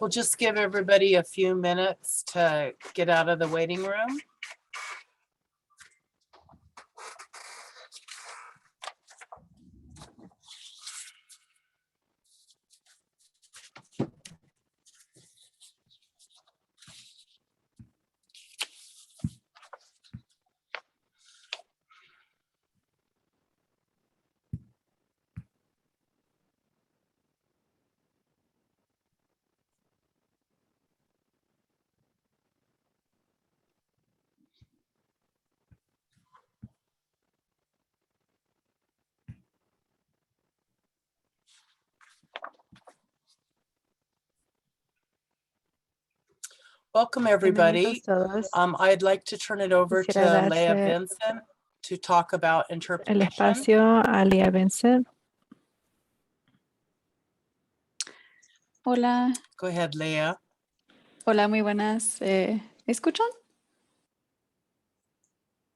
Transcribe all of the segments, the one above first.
We'll just give everybody a few minutes to get out of the waiting room. Welcome, everybody. I'd like to turn it over to Leah Vincent to talk about interpretation. El espacio a Leah Vincent. Hola. Go ahead, Leah. Hola, muy buenas. ¿Escuchan?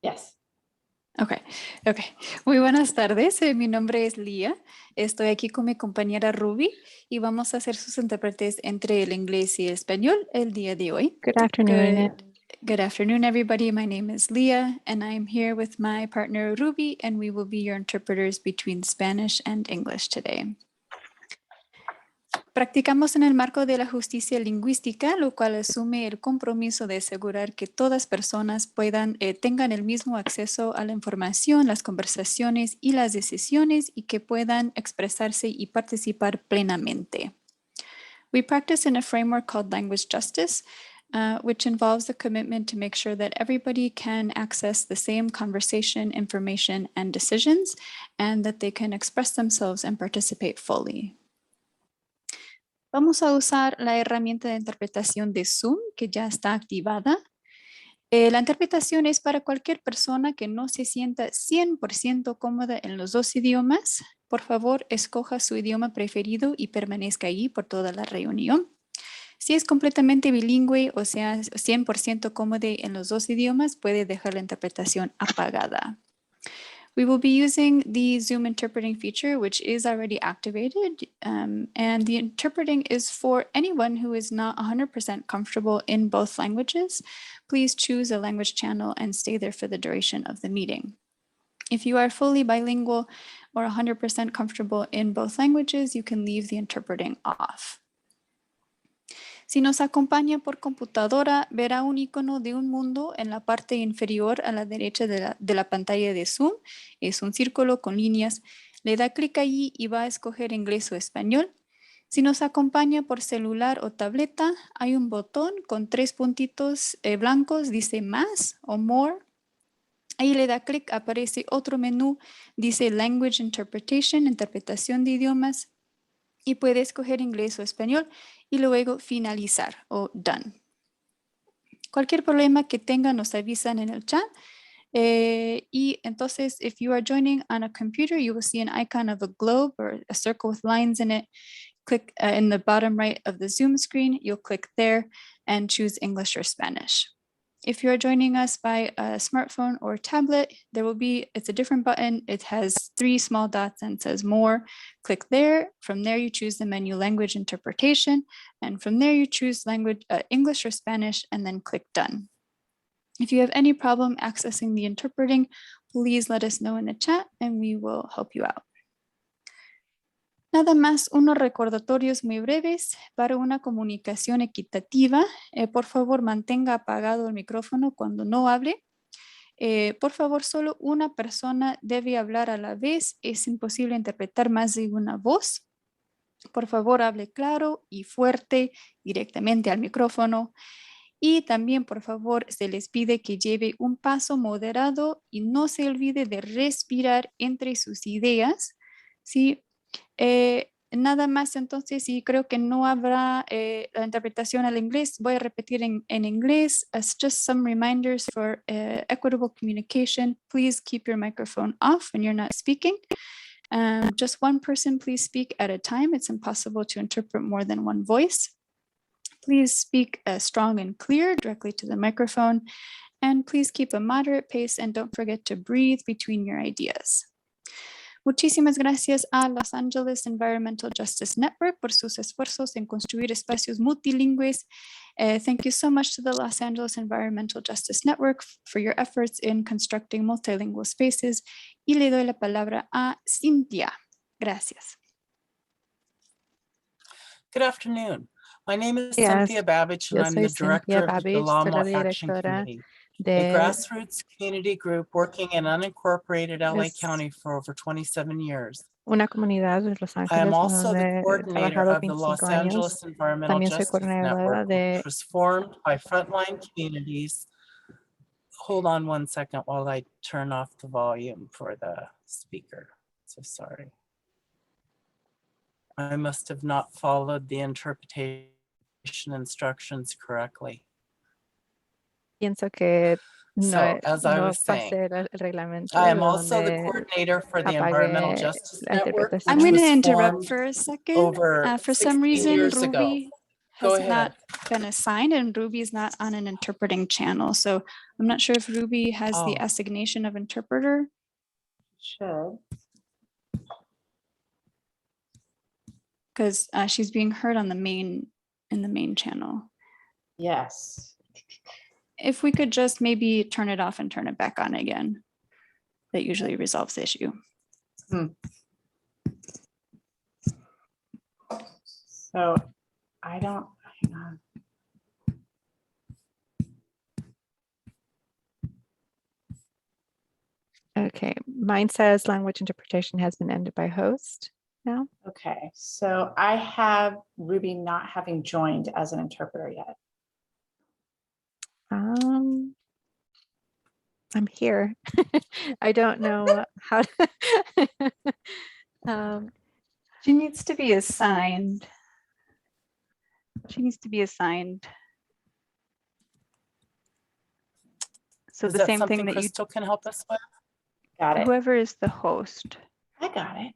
Yes. Okay. Muy buenas tardes. Mi nombre es Leah. Estoy aquí con mi compañera Ruby y vamos a ser sus intérpretes entre el inglés y el español el día de hoy. Good afternoon. Good afternoon, everybody. My name is Leah, and I'm here with my partner Ruby, and we will be your interpreters between Spanish and English today. Practicamos en el marco de la justicia lingüística, lo cual asume el compromiso de asegurar que todas personas tengan el mismo acceso a la información, las conversaciones y las decisiones y que puedan expresarse y participar plenamente. We practice in a framework called language justice, which involves the commitment to make sure that everybody can access the same conversation, information, and decisions, and that they can express themselves and participate fully. Vamos a usar la herramienta de interpretación de Zoom, que ya está activada. La interpretación es para cualquier persona que no se sienta 100% cómoda en los dos idiomas. Por favor, escoja su idioma preferido y permanezca ahí por toda la reunión. Si es completamente bilingüe, o sea, 100% cómodo en los dos idiomas, puede dejar la interpretación apagada. We will be using the Zoom interpreting feature, which is already activated, and the interpreting is for anyone who is not 100% comfortable in both languages. Please choose a language channel and stay there for the duration of the meeting. If you are fully bilingual or 100% comfortable in both languages, you can leave the interpreting off. Si nos acompaña por computadora, verá un icono de un mundo en la parte inferior a la derecha de la pantalla de Zoom. Es un círculo con líneas. Le da clic allí y va a escoger inglés o español. Si nos acompaña por celular o tableta, hay un botón con 3 puntitos blancos, dice más o more. Ahí le da clic, aparece otro menú, dice Language Interpretation, interpretación de idiomas. Y puede escoger inglés o español y luego finalizar o done. Cualquier problema que tengan nos avisan en el chat. Y entonces, if you are joining on a computer, you will see an icon of a globe or a circle with lines in it. Click in the bottom right of the Zoom screen. You'll click there and choose English or Spanish. If you're joining us by a smartphone or tablet, it's a different button. It has 3 small dots and says more. Click there. From there, you choose the menu language interpretation. And from there, you choose language English or Spanish, and then click done. If you have any problem accessing the interpreting, please let us know in the chat and we will help you out. Nada más unos recordatorios muy breves para una comunicación equitativa. Por favor, mantenga apagado el micrófono cuando no hable. Por favor, solo una persona debe hablar a la vez. Es imposible interpretar más de una voz. Por favor, hable claro y fuerte directamente al micrófono. Y también, por favor, se les pide que lleve un paso moderado y no se olvide de respirar entre sus ideas, ¿sí? Nada más entonces, y creo que no habrá la interpretación al inglés. Voy a repetir en inglés. As just some reminders for equitable communication, please keep your microphone off when you're not speaking. Just one person, please speak at a time. It's impossible to interpret more than one voice. Please speak strong and clear directly to the microphone. And please keep a moderate pace and don't forget to breathe between your ideas. Muchísimas gracias a Los Angeles Environmental Justice Network por sus esfuerzos en construir espacios multilingües. Thank you so much to the Los Angeles Environmental Justice Network for your efforts in constructing multilingual spaces. Y le doy la palabra a Cynthia. Gracias. Good afternoon. My name is Yes, Cynthia Babbage, and yo I'm soy the Cynthia director of the Babbage, soy la Delamo Action directora Committee, a de grassroots community group working in unincorporated LA Es- County for over 27 years. una comunidad de Los I am Ángeles also the donde he coordinator trabajado of the 25 Los años. Angeles Environmental También soy Justice coordinadora Network, de which was formed by frontline communities. Hold on one second while I turn off the volume for the speaker. So sorry. I must have not followed the interpretation instructions correctly. Pienso que So, as I was saying, pasé el reglamento I am also the donde coordinator for the Environmental apagué Justice la Network, interpretación. I'm which going was to interrupt formed for a second. over For some 16 reason, years ago. Ruby Go has ahead. not been assigned and Ruby is not on an interpreting channel. So I'm not sure if Ruby has the Oh. assignation of interpreter. Should. Because she's being heard on the main channel. Yes. If we could just maybe turn it off and turn it back on again, that usually resolves the issue. So I don't, hang on. Okay, mine says language interpretation has been ended by host now. Okay, so I have Ruby not having joined as an interpreter yet. I'm here. I don't know how to. She needs to be assigned. She needs to be assigned. So Is the that same something thing that Crystal can help us with? Got it. whoever is the host. I got it.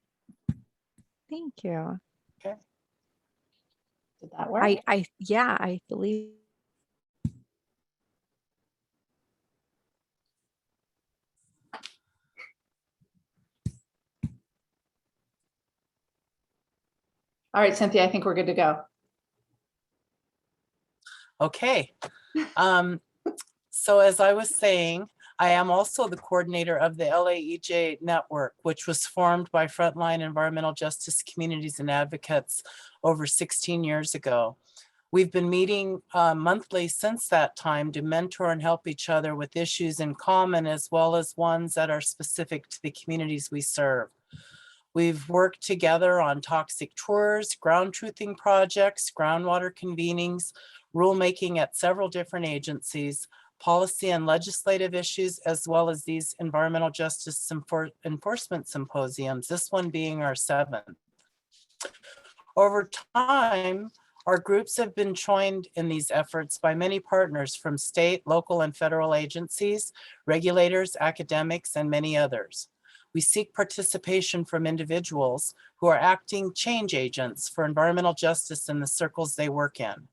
Thank you. Did that work? Yeah, I believe. All right, Cynthia, I think we're good to go. Okay. So as I was saying, I am also the coordinator of the LAEJ network, which was formed by frontline environmental justice communities and advocates over 16 years ago. We've been meeting monthly since that time to mentor and help each other with issues in common, as well as ones that are specific to the communities we serve. We've worked together on toxic tours, ground truthing projects, groundwater convenings, rulemaking at several different agencies, policy and legislative issues, as well as these environmental justice enforcement symposiums, this one being our 7th. Over time, our groups have been joined in these efforts by many partners from state, local, and federal agencies, regulators, academics, and many others. We seek participation from individuals who are acting change agents for environmental justice in the circles they work in.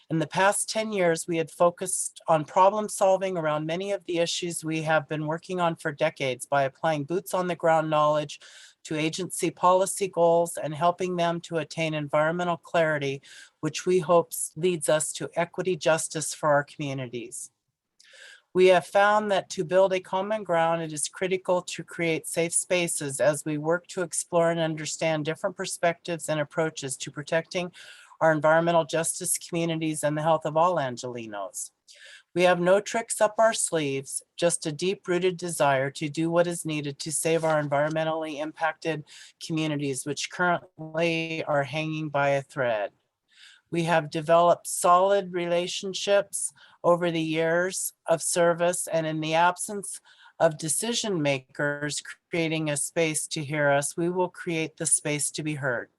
In the past 10 years, we had focused on problem solving around many of the issues we have been working on for decades by applying boots on the ground knowledge to agency policy goals and helping them to attain environmental clarity, which we hope leads us to equity justice for our communities. We have found that to build a common ground, it is critical to create safe spaces as we work to explore and understand different perspectives and approaches to protecting our environmental justice communities and the health of all Angelenos. We have no tricks up our sleeves, just a deep-rooted desire to do what is needed to save our environmentally impacted communities, which currently are hanging by a thread. We have developed solid relationships over the years of service, and in the absence of decision makers creating a space to hear us, we will create the space to be heard.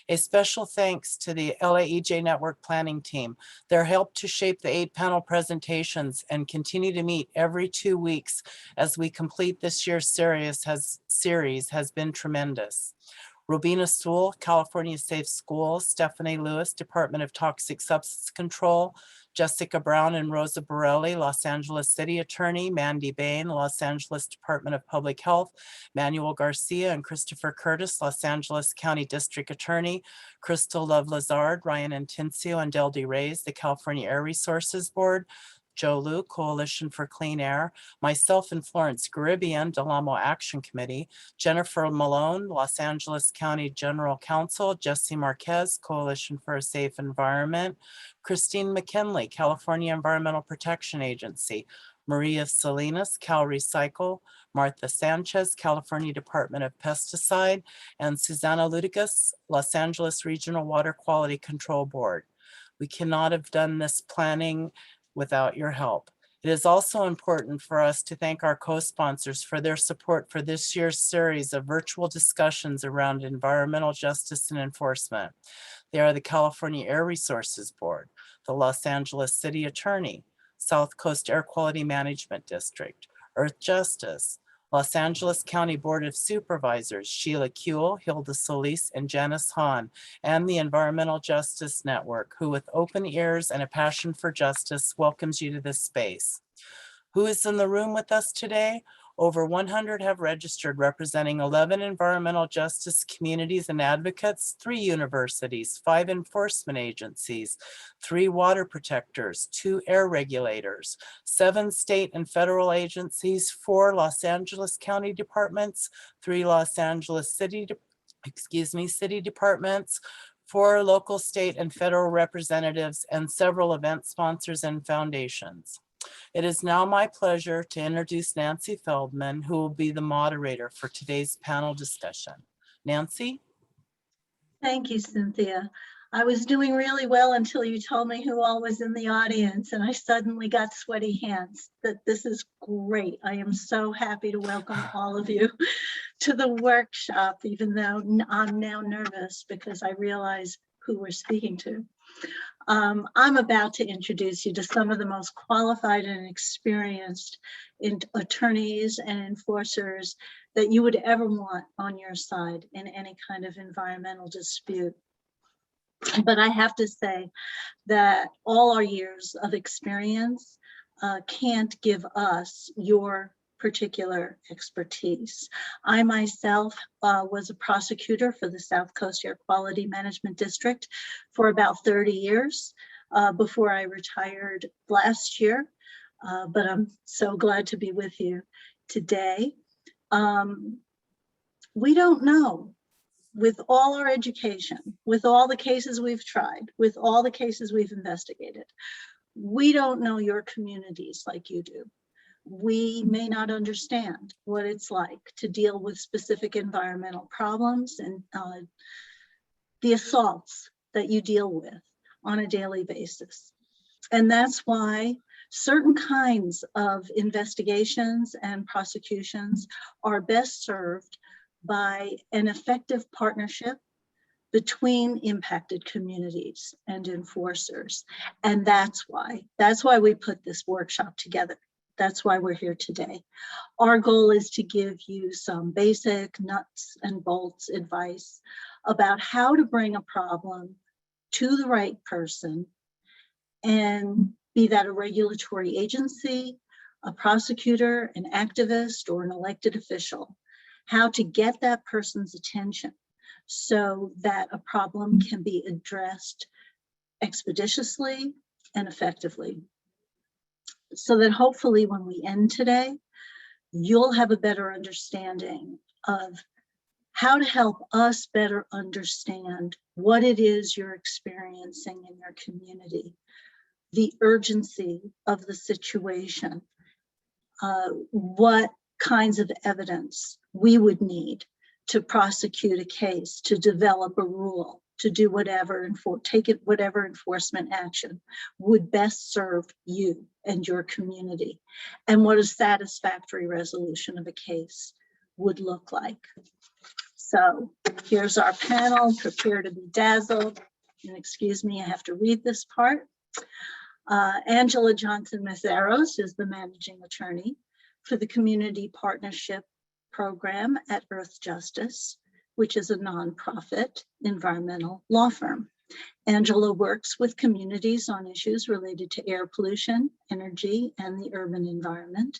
A special thanks to the LAEJ Network Planning Team. Their help to shape the 8 panel presentations and continue to meet every 2 weeks as we complete this year's series has been tremendous. Robina Sewell, California Safe Schools, Stephanie Lewis, Department of Toxic Substance Control, Jessica Brown and Rosa Borelli, Los Angeles City Attorney, Mandy Bain, Los Angeles Department of Public Health, Manuel Garcia and Christopher Curtis, Los Angeles County District Attorney, Crystal Love Lazard, Ryan Antincio, and Del D. Reyes, the California Air Resources Board, Joe Liu, Coalition for Clean Air, myself and Florence Caribbean, Del Amo Action Committee, Jennifer Malone, Los Angeles County General Counsel, Jesse Marquez, Coalition for a Safe Environment, Christine McKinley, California Environmental Protection Agency, Maria Salinas, Cal Recycle, Martha Sanchez, California Department of Pesticide, and Susanna Ludigas, Los Angeles Regional Water Quality Control Board. We cannot have done this planning without your help. It is also important for us to thank our co-sponsors for their support for this year's series of virtual discussions around environmental justice and enforcement. They are the California Air Resources Board, the Los Angeles City Attorney, South Coast Air Quality Management District, Earthjustice, Los Angeles County Board of Supervisors, Sheila Kuehl, Hilda Solis, and Janice Hahn, and the Environmental Justice Network, who with open ears and a passion for justice welcomes you to this space. Who is in the room with us today? Over 100 have registered, representing 11 environmental justice communities and advocates, 3 universities, 5 enforcement agencies, 3 water protectors, 2 air regulators, 7 state and federal agencies, 4 Los Angeles County departments, 3 Los Angeles city departments, 4 local, state, and federal representatives, and several event sponsors and foundations. It is now my pleasure to introduce Nancy Feldman, who will be the moderator for today's panel discussion. Nancy? Thank you, Cynthia. I was doing really well until you told me who all was in the audience, and I suddenly got sweaty hands. This is great. I am so happy to welcome all of you to the workshop, even though I'm now nervous because I realize who we're speaking to. I'm about to introduce you to some of the most qualified and experienced attorneys and enforcers that you would ever want on your side in any kind of environmental dispute. But I have to say that all our years of experience can't give us your particular expertise. I myself was a prosecutor for the South Coast Air Quality Management District for about 30 years before I retired last year, but I'm so glad to be with you today. We don't know, with all our education, with all the cases we've tried, with all the cases we've investigated, we don't know your communities like you do. We may not understand what it's like to deal with specific environmental problems and the assaults that you deal with on a daily basis. And that's why certain kinds of investigations and prosecutions are best served by an effective partnership between impacted communities and enforcers. And that's why we put this workshop together. That's why we're here today. Our goal is to give you some basic nuts and bolts advice about how to bring a problem to the right person, and be that a regulatory agency, a prosecutor, an activist, or an elected official, how to get that person's attention so that a problem can be addressed expeditiously and effectively. So that hopefully when we end today, you'll have a better understanding of how to help us better understand what it is you're experiencing in your community, the urgency of the situation, what kinds of evidence we would need to prosecute a case, to develop a rule, to do whatever, whatever enforcement action would best serve you and your community, and what a satisfactory resolution of a case would look like. So here's our panel, prepare to be dazzled. And excuse me, I have to read this part. Angela Johnson Meszaros is the managing attorney for the Community Partnership Program at Earthjustice, which is a nonprofit environmental law firm. Angela works with communities on issues related to air pollution, energy, and the urban environment.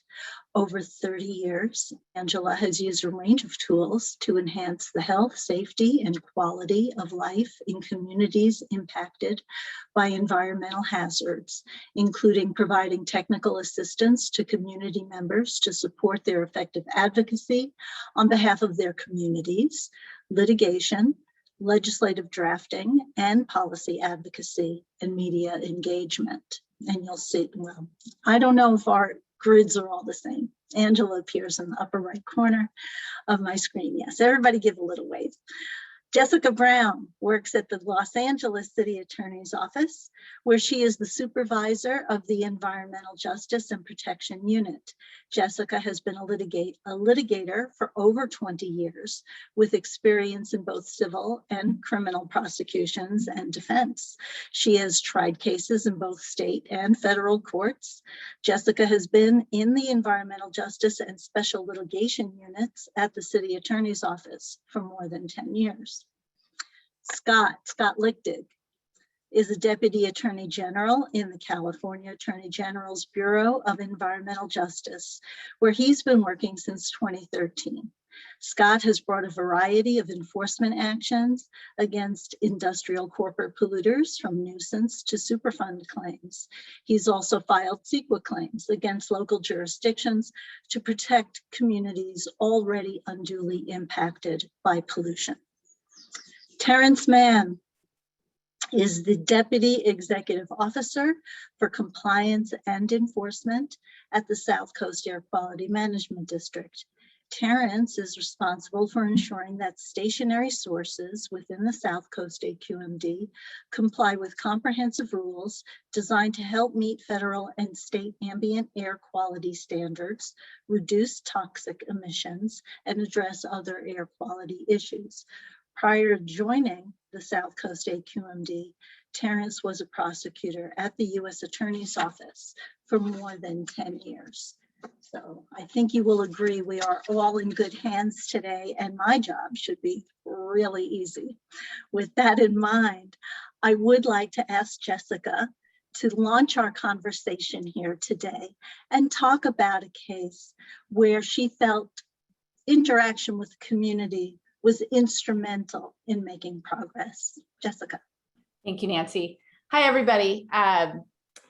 Over 30 years, Angela has used a range of tools to enhance the health, safety, and quality of life in communities impacted by environmental hazards, including providing technical assistance to community members to support their effective advocacy on behalf of their communities, litigation, legislative drafting, and policy advocacy and media engagement. And you'll see, well, I don't know if our grids are all the same. Angela appears in the upper right corner of my screen. Yes, everybody give a little wave. Jessica Brown works at the Los Angeles City Attorney's Office, where she is the supervisor of the Environmental Justice and Protection Unit. Jessica has been a litigator for over 20 years, with experience in both civil and criminal prosecutions and defense. She has tried cases in both state and federal courts. Jessica has been in the Environmental Justice and Special Litigation Units at the City Attorney's Office for more than 10 years. Scott Lichtig is a Deputy Attorney General in the California Attorney General's Bureau of Environmental Justice, where he's been working since 2013. Scott has brought a variety of enforcement actions against industrial corporate polluters, from nuisance to Superfund claims. He's also filed CEQA claims against local jurisdictions to protect communities already unduly impacted by pollution. Terrance Mann is the Deputy Executive Officer for Compliance and Enforcement at the South Coast Air Quality Management District. Terrance is responsible for ensuring that stationary sources within the South Coast AQMD comply with comprehensive rules designed to help meet federal and state ambient air quality standards, reduce toxic emissions, and address other air quality issues. Prior to joining the South Coast AQMD, Terrance was a prosecutor at the U.S. Attorney's Office for more than 10 years. So I think you will agree we are all in good hands today, and my job should be really easy. With that in mind, I would like to ask Jessica to launch our conversation here today and talk about a case where she felt interaction with the community was instrumental in making progress. Jessica. Thank you, Nancy. Hi, everybody.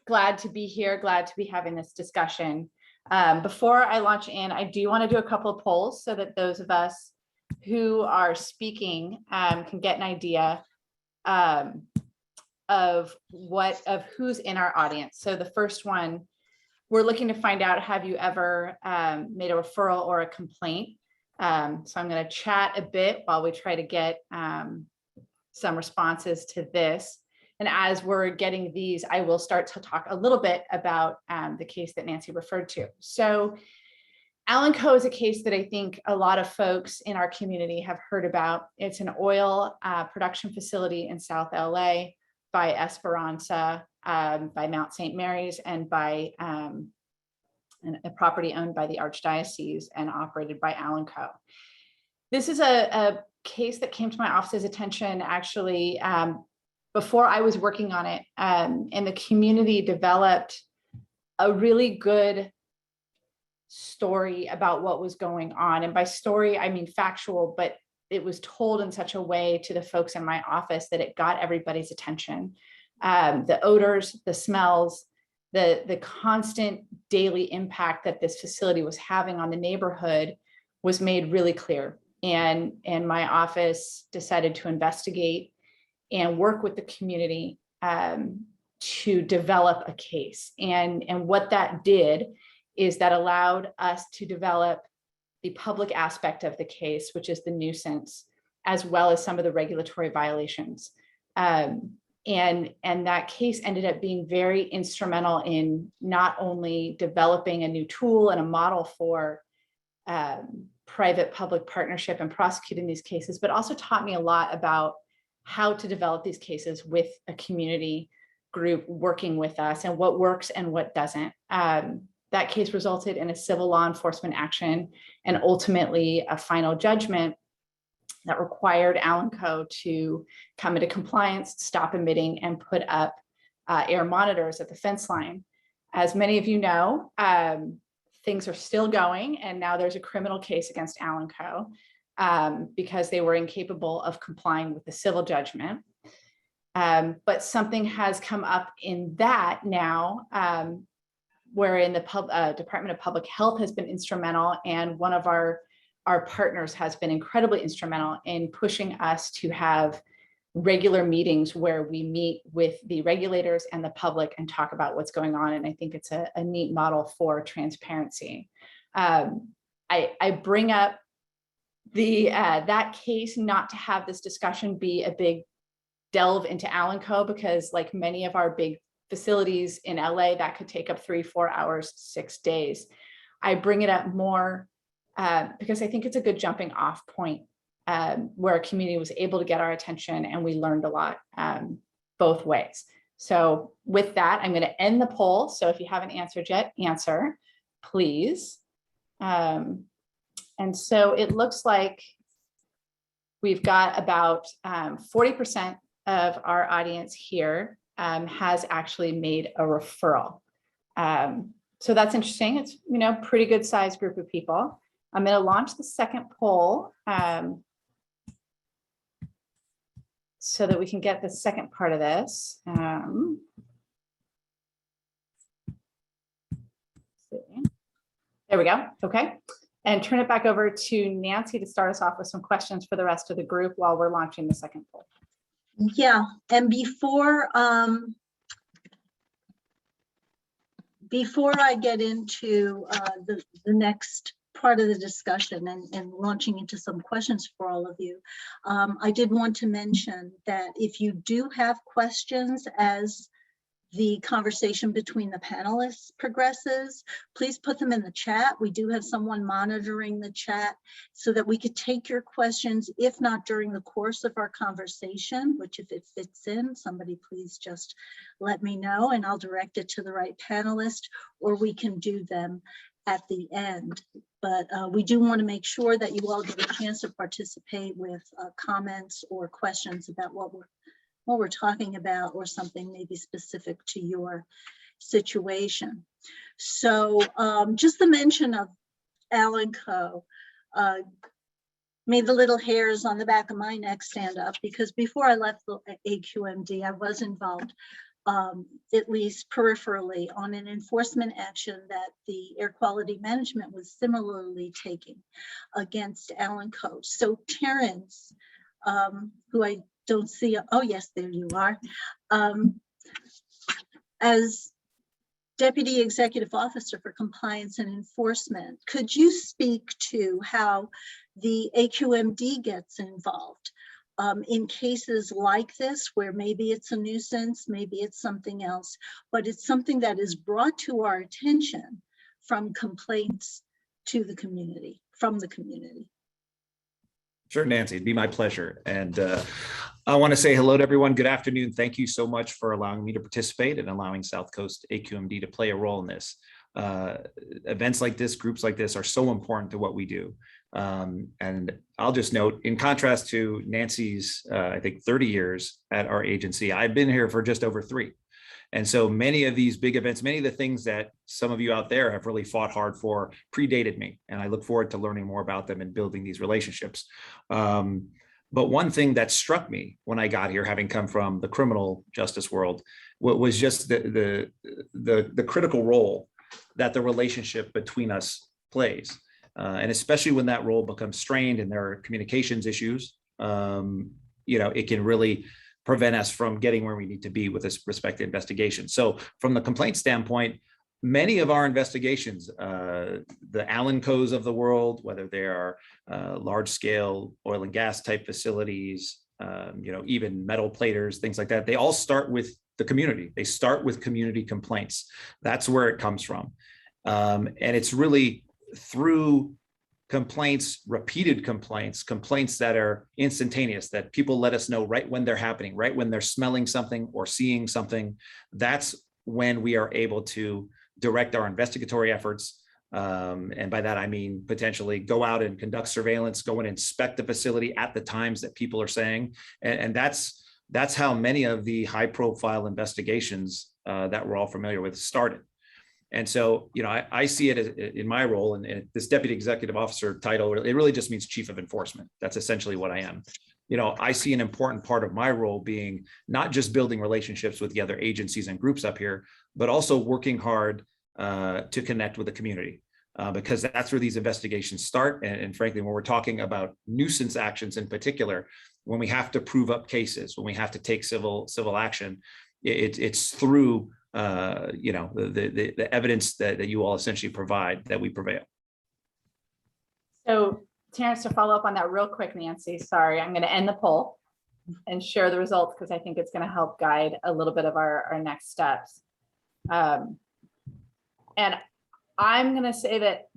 Glad to be here, glad to be having this discussion. Before I launch in, I do want to do a couple of polls so that those of us who are speaking can get an idea of who's in our audience. So the first one, we're looking to find out, have you ever made a referral or a complaint? So I'm going to chat a bit while we try to get some responses to this. And as we're getting these, I will start to talk a little bit about the case that Nancy referred to. So Allen Co. is a case that I think a lot of folks in our community have heard about. It's an oil production facility in South LA by Esperanza, by Mount St. Mary's, and by a property owned by the Archdiocese and operated by Allen Co. This is a case that came to my office's attention actually before I was working on it, and the community developed a really good story about what was going on. And by story, I mean factual, but it was told in such a way to the folks in my office that it got everybody's attention. The odors, the smells, the constant daily impact that this facility was having on the neighborhood was made really clear. And my office decided to investigate and work with the community to develop a case. And what that did is that allowed us to develop the public aspect of the case, which is the nuisance, as well as some of the regulatory violations. And that case ended up being very instrumental in not only developing a new tool and a model for private-public partnership and prosecuting these cases, but also taught me a lot about how to develop these cases with a community group working with us and what works and what doesn't. That case resulted in a civil law enforcement action and ultimately a final judgment that required Alanco to come into compliance, stop emitting, and put up air monitors at the fence line. As many of you know, things are still going, and now there's a criminal case against Alanco because they were incapable of complying with the civil judgment. But something has come up in that now, wherein the Department of Public Health has been instrumental, and one of our partners has been incredibly instrumental in pushing us to have regular meetings where we meet with the regulators and the public and talk about what's going on. And I think it's a neat model for transparency. I bring up that case not to have this discussion be a big delve into Alanco, because like many of our big facilities in LA, that could take up 3-4 hours, 6 days. I bring it up more because I think it's a good jumping off point where a community was able to get our attention, and we learned a lot both ways. So with that, I'm going to end the poll. So if you haven't answered yet, answer, please. And so it looks like we've got about 40% of our audience here has actually made a referral. So that's interesting. It's, you know, pretty good sized group of people. I'm going to launch the second poll so that we can get the second part of this. There we go. Okay. And turn it back over to Nancy to start us off with some questions for the rest of the group while we're launching the second poll. Yeah, and before I get into the next part of the discussion and launching into some questions for all of you, I did want to mention that if you do have questions as the conversation between the panelists progresses, please put them in the chat. We do have someone monitoring the chat so that we could take your questions, if not during the course of our conversation, which if it fits in, somebody please just let me know and I'll direct it to the right panelist, or we can do them at the end. But we do want to make sure that you all get a chance to participate with comments or questions about what we're talking about, or something maybe specific to your situation. So just the mention of Alanco made the little hairs on the back of my neck stand up, because before I left the AQMD, I was involved, at least peripherally, on an enforcement action that the Air Quality Management was similarly taking against Alanco. So Terrance, who I don't see, oh yes, there you are. As Deputy Executive Officer for Compliance and Enforcement, could you speak to how the AQMD gets involved in cases like this, where maybe it's a nuisance, maybe it's something else, but it's something that is brought to our attention from complaints to the community, from the community? Sure, Nancy, it'd be my pleasure. And I want to say hello to everyone. Good afternoon. Thank you so much for allowing me to participate and allowing South Coast AQMD to play a role in this. Events like this, groups like this are so important to what we do. And I'll just note, in contrast to Nancy's, I think 30 years at our agency, I've been here for just over 3. And so many of these big events, many of the things that some of you out there have really fought hard for predated me. And I look forward to learning more about them and building these relationships. But one thing that struck me when I got here, having come from the criminal justice world, was just the critical role that the relationship between us plays. And especially when that role becomes strained and there are communications issues, you know, it can really prevent us from getting where we need to be with this respect to investigation. So from the complaint standpoint, many of our investigations, the Alancos of the world, whether they are large scale oil and gas type facilities, you know, even metal platers, things like that, they all start with the community. They start with community complaints. That's where it comes from. And it's really through complaints, repeated complaints, complaints that are instantaneous, that people let us know right when they're happening, right when they're smelling something or seeing something. That's when we are able to direct our investigatory efforts, And by that, I mean potentially go out and conduct surveillance, go and inspect the facility at the times that people are saying. And that's how many of the high profile investigations that we're all familiar with started. And so, you know, I see it as, in my role, and this deputy executive officer title, it really just means chief of enforcement. That's essentially what I am. You know, I see an important part of my role being not just building relationships with the other agencies and groups up here, but also working hard to connect with the community, because that's where these investigations start. And frankly, when we're talking about nuisance actions in particular, when we have to prove up cases, when we have to take civil action, it's through you know, the evidence that you all essentially provide that we prevail. So Terrance, to follow up on that real quick, Nancy, sorry, I'm going to end the poll and share the results because I think it's going to help guide a little bit of our next steps. And I'm going to say that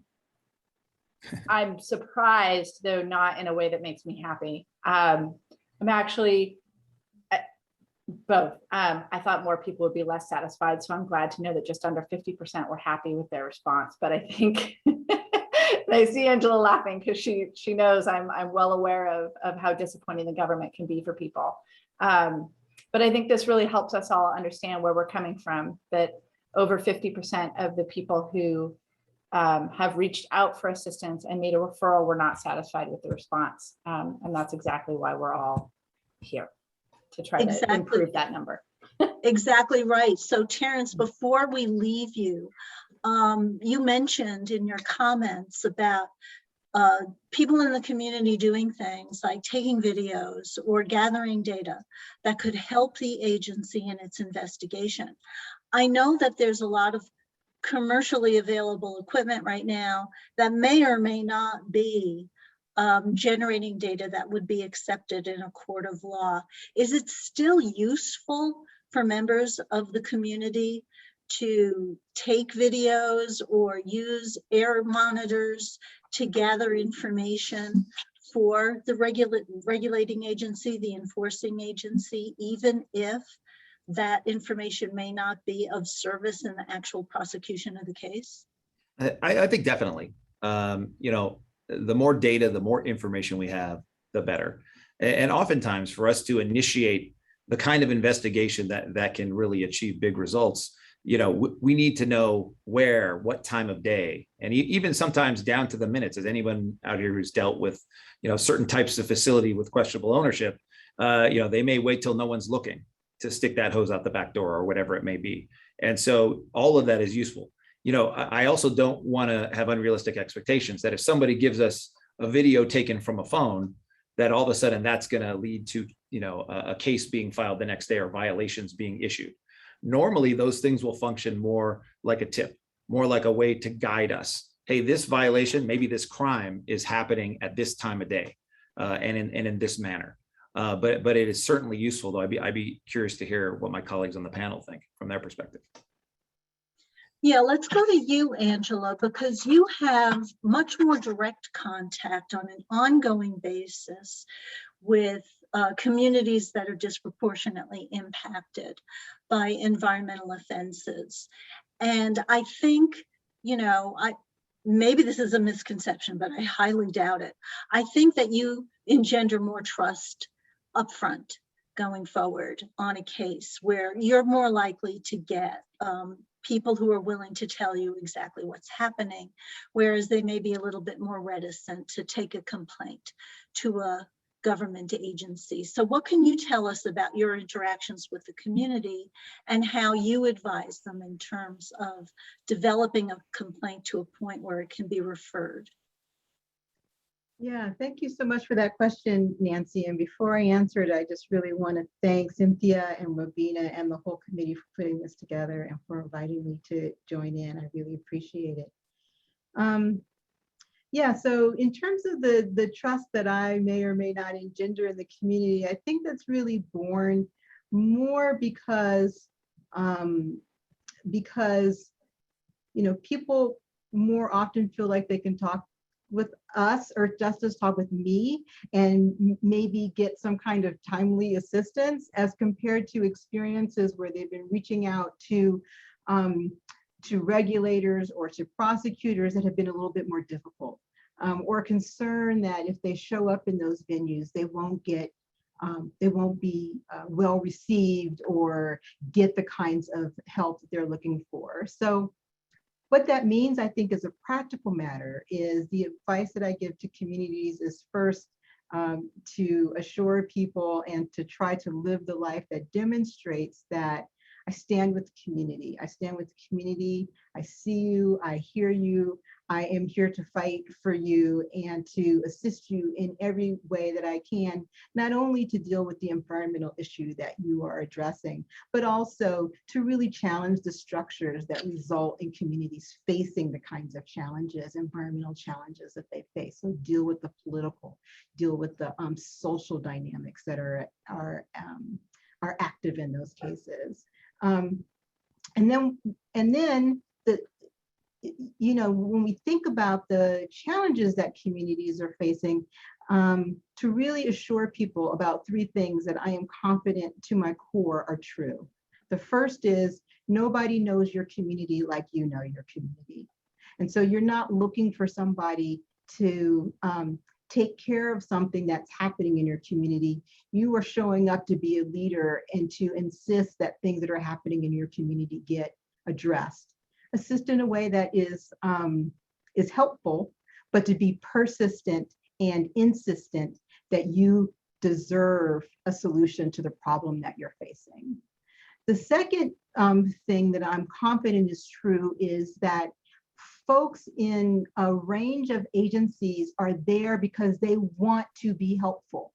I'm surprised, though not in a way that makes me happy. I'm actually both. I thought more people would be less satisfied, so I'm glad to know that just under 50% were happy with their response. But I think I see Angela laughing because she knows I'm well aware of how disappointing the government can be for people. But I think this really helps us all understand where we're coming from, that over 50% of the people who have reached out for assistance and made a referral were not satisfied with the response. And that's exactly why we're all here, to try to improve that number. Exactly right. So Terrance, before we leave you, you mentioned in your comments about people in the community doing things like taking videos or gathering data that could help the agency in its investigation. I know that there's a lot of commercially available equipment right now that may or may not be generating data that would be accepted in a court of law. Is it still useful for members of the community to take videos or use air monitors to gather information for the regulating agency, the enforcing agency, even if that information may not be of service in the actual prosecution of the case? I think definitely. You know, the more data, the more information we have, the better. And oftentimes for us to initiate the kind of investigation that can really achieve big results, you know, we need to know where, what time of day, and even sometimes down to the minutes. As anyone out here who's dealt with, you know, certain types of facility with questionable ownership, you know, they may wait till no one's looking to stick that hose out the back door or whatever it may be. And so all of that is useful. You know, I also don't want to have unrealistic expectations that if somebody gives us a video taken from a phone, that all of a sudden that's going to lead to, you know, a case being filed the next day or violations being issued. Normally, those things will function more like a tip, more like a way to guide us. Hey, this violation, maybe this crime is happening at this time of day and in this manner. But it is certainly useful, though. I'd be curious to hear what my colleagues on the panel think from their perspective. Yeah, let's go to you, Angela, because you have much more direct contact on an ongoing basis with communities that are disproportionately impacted by environmental offenses. And I think, you know, maybe this is a misconception, but I highly doubt it. I think that you engender more trust upfront going forward on a case where you're more likely to get people who are willing to tell you exactly what's happening, whereas they may be a little bit more reticent to take a complaint to a government agency. So what can you tell us about your interactions with the community and how you advise them in terms of developing a complaint to a point where it can be referred? Yeah, thank you so much for that question, Nancy. And before I answer it, I just really want to thank Cynthia and Robina and the whole committee for putting this together and for inviting me to join in. I really appreciate it. Yeah, so in terms of the trust that I may or may not engender in the community, I think that's really born more because you know, people more often feel like they can talk with us or Earthjustice talk with me and maybe get some kind of timely assistance as compared to experiences where they've been reaching out to to regulators or to prosecutors that have been a little bit more difficult, or concern that if they show up in those venues, they won't be well received or get the kinds of help that they're looking for. So what that means, I think, as a practical matter, is the advice that I give to communities is first to assure people and to try to live the life that demonstrates that I stand with the community. I stand with the community. I see you. I hear you. I am here to fight for you and to assist you in every way that I can, not only to deal with the environmental issue that you are addressing, but also to really challenge the structures that result in communities facing the kinds of challenges, environmental challenges that they face. So deal with the political, deal with the social dynamics that are active in those cases. And then when we think about the challenges that communities are facing, to really assure people about three things that I am confident to my core are true. The first is nobody knows your community like you know your community. And so you're not looking for somebody to take care of something that's happening in your community. You are showing up to be a leader and to insist that things that are happening in your community get addressed. Assist in a way that is helpful, but to be persistent and insistent that you deserve a solution to the problem that you're facing. The second thing that I'm confident is true is that folks in a range of agencies are there because they want to be helpful.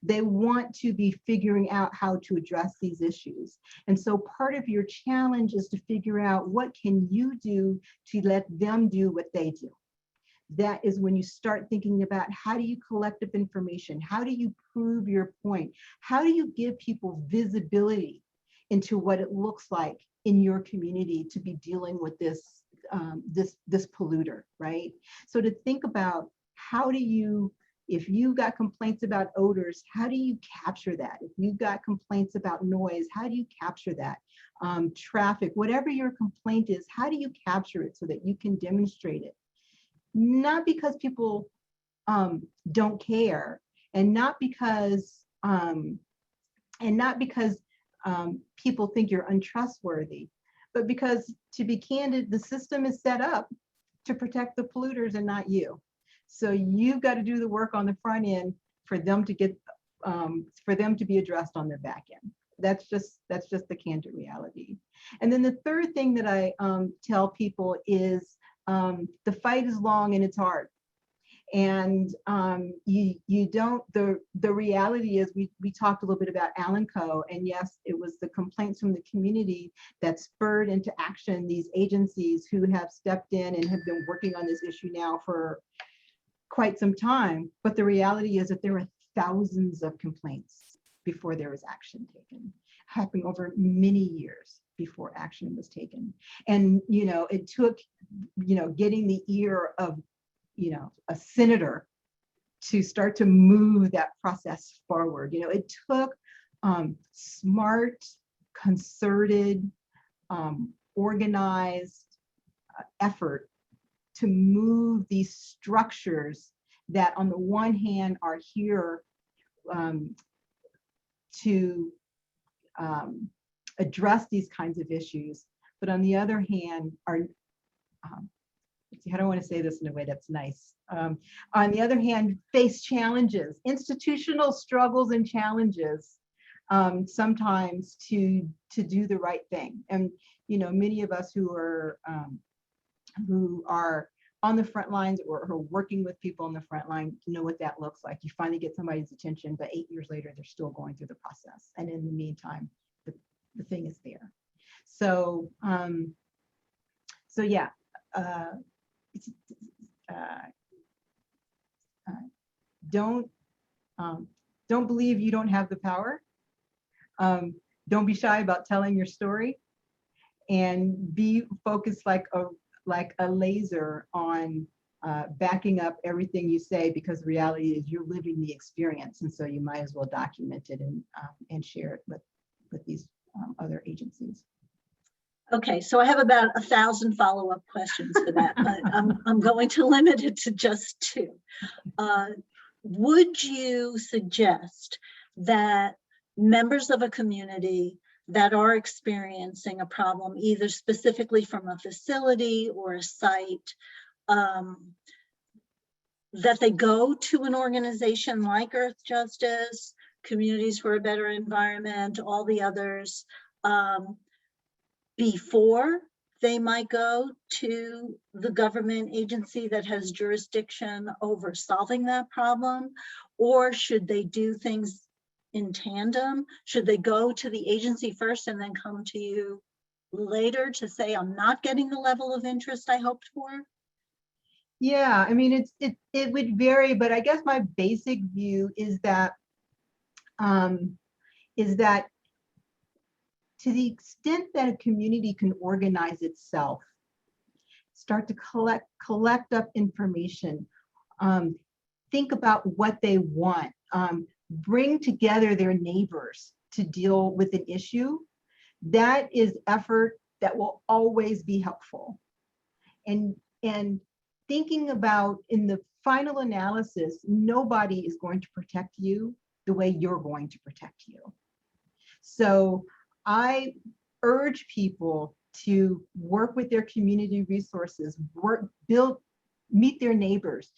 They want to be figuring out how to address these issues. And so part of your challenge is to figure out what can you do to let them do what they do. That is when you start thinking about how do you collect up information? How do you prove your point? How do you give people visibility into what it looks like in your community to be dealing with this polluter, right? So to think about how do you, if you've got complaints about odors, how do you capture that? If you've got complaints about noise, how do you capture that? Traffic, whatever your complaint is, how do you capture it so that you can demonstrate it? Not because people don't care, and not because people think you're untrustworthy, but because, to be candid, the system is set up to protect the polluters and not you. So you've got to do the work on the front end for them to get, for them to be addressed on the back end. That's just the candid reality. And then the third thing that I tell people is the fight is long and it's hard. And you don't, the reality is we talked a little bit about Alanco, and yes, it was the complaints from the community that spurred into action these agencies who have stepped in and have been working on this issue now for quite some time. But the reality is that there were thousands of complaints before there was action taken, happening over many years before action was taken. And, it took, getting the ear of, a senator to start to move that process forward. It took smart, concerted, organized effort to move these structures that on the one hand are here to address these kinds of issues, but on the other hand are, I don't want to say this in a way that's nice. On the other hand, face challenges, institutional struggles and challenges, sometimes to do the right thing. And many of us who are on the front lines or who are working with people on the front line know what that looks like. You finally get somebody's attention, but 8 years later, they're still going through the process. And in the meantime, the thing is there. So, yeah. Don't believe you don't have the power. Don't be shy about telling your story, and be focused like a laser on backing up everything you say, because the reality is you're living the experience, and so you might as well document it and share it with these other agencies. Okay, so I have about 1,000 follow-up questions for that, but I'm going to limit it to just 2. Would you suggest that members of a community that are experiencing a problem, either specifically from a facility or a site, that they go to an organization like Earthjustice, Communities for a Better Environment, all the others, before they might go to the government agency that has jurisdiction over solving that problem? Or should they do things in tandem? Should they go to the agency first and then come to you later to say, I'm not getting the level of interest I hoped for? Yeah, I mean, it would vary, but I guess my basic view is that to the extent that a community can organize itself, start to collect up information, think about what they want, bring together their neighbors to deal with an issue, that is effort that will always be helpful. And thinking about, in the final analysis, nobody is going to protect you the way you're going to protect you. So I urge people to work with their community resources, meet their neighbors,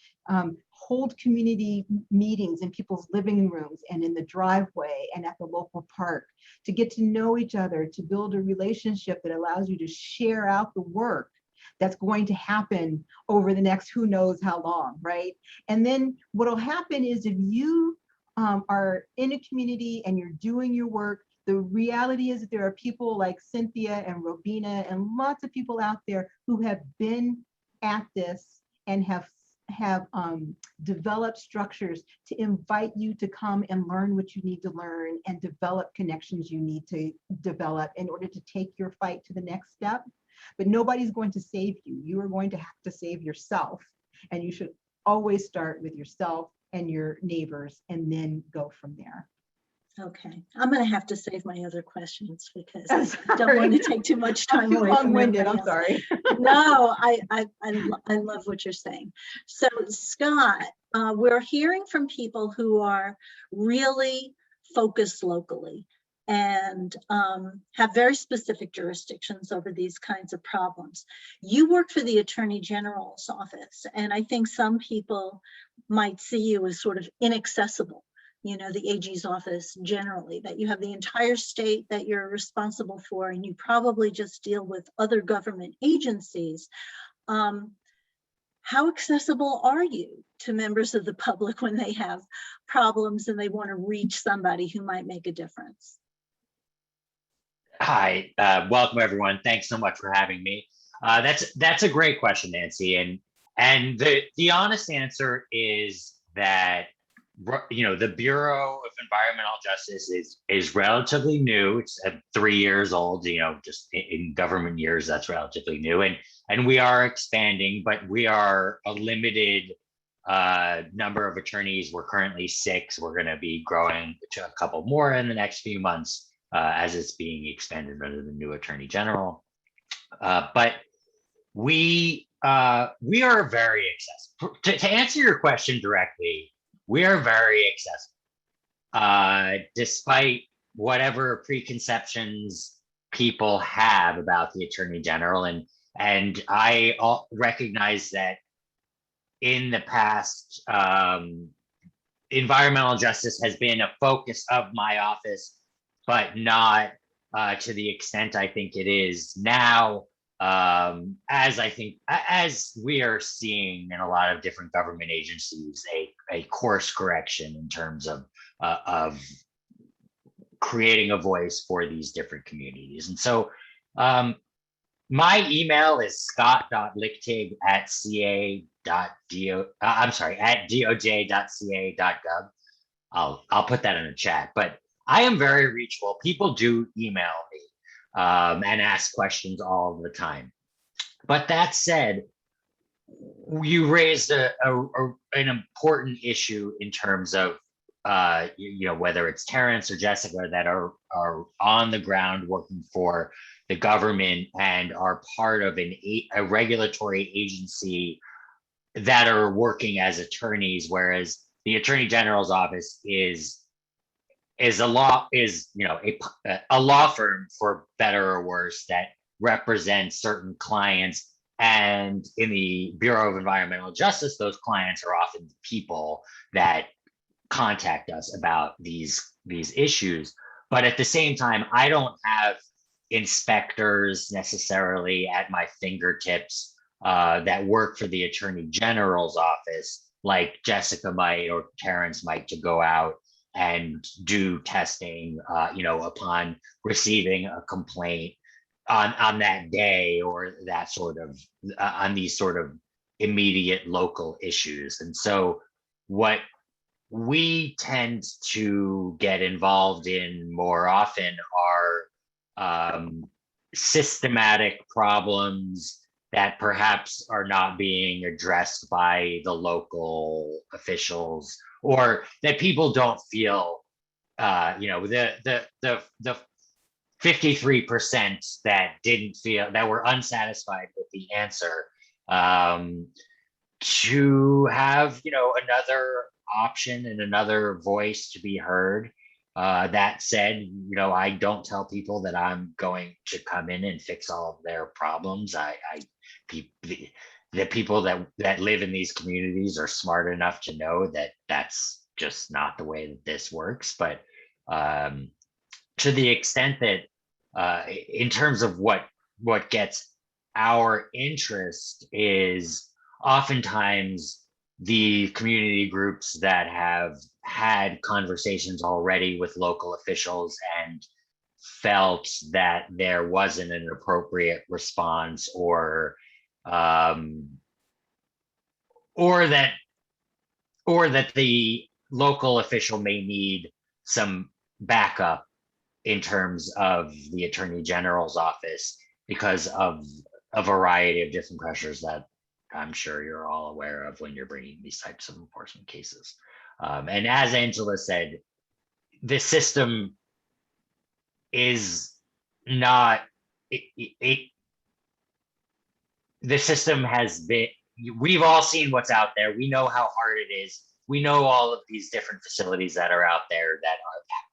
hold community meetings in people's living rooms and in the driveway and at the local park, to get to know each other, to build a relationship that allows you to share out the work that's going to happen over the next who knows how long, right? And then what'll happen is, if you are in a community and you're doing your work, the reality is that there are people like Cynthia and Robina and lots of people out there who have been at this and have developed structures to invite you to come and learn what you need to learn and develop connections you need to develop in order to take your fight to the next step. But nobody's going to save you. You are going to have to save yourself. And you should always start with yourself and your neighbors and then go from there. Okay, I'm going to have to save my other questions because I don't want to take too much time away from long-winded, everybody I'm else. sorry. No, I love what you're saying. So Scott, we're hearing from people who are really focused locally and have very specific jurisdictions over these kinds of problems. You work for the Attorney General's office, and I think some people might see you as sort of inaccessible. You know, the AG's office generally, that you have the entire state that you're responsible for, and you probably just deal with other government agencies. How accessible are you to members of the public when they have problems and they want to reach somebody who might make a difference? Hi, welcome everyone. Thanks so much for having me. That's a great question, Nancy. And the honest answer is that, you know, the Bureau of Environmental Justice is relatively new. It's 3 years old, you know, just in government years, that's relatively new. And we are expanding, but we are a limited number of attorneys. We're currently 6. We're going to be growing to a couple more in the next few months as it's being expanded under the new Attorney General. But we are very accessible. To answer your question directly, we are very accessible, despite whatever preconceptions people have about the Attorney General. And I recognize that in the past, environmental justice has been a focus of my office, but not to the extent I think it is now. As we are seeing in a lot of different government agencies, a course correction in terms of creating a voice for these different communities. And so my email is scott.lichtig@doj.ca.gov. I'll put that in the chat, but I am very reachable. People do email me and ask questions all the time. But that said, you raised an important issue in terms of you know, whether it's Terrance or Jessica that are on the ground working for the government and are part of a regulatory agency that are working as attorneys, whereas the Attorney General's office is a law a law firm, for better or worse, that represents certain clients. And in the Bureau of Environmental Justice, those clients are often the people that contact us about these issues. But at the same time, I don't have inspectors necessarily at my fingertips that work for the Attorney General's office, like Jessica might or Terrance might, to go out and do testing, upon receiving a complaint on that day, or that sort of on these sort of immediate local issues. And so what we tend to get involved in more often are systematic problems that perhaps are not being addressed by the local officials, or that people don't feel, the 53% that were unsatisfied with the answer, to have, another option and another voice to be heard. That said, I don't tell people that I'm going to come in and fix all of their problems. The people that live in these communities are smart enough to know that that's just not the way that this works. But to the extent that in terms of what gets our interest is oftentimes the community groups that have had conversations already with local officials and felt that there wasn't an appropriate response, or that the local official may need some backup in terms of the Attorney General's office because of a variety of different pressures that I'm sure you're all aware of when you're bringing these types of enforcement cases. And as Angela said, the system is not, the system has been, we've all seen what's out there. We know how hard it is. We know all of these different facilities that are out there that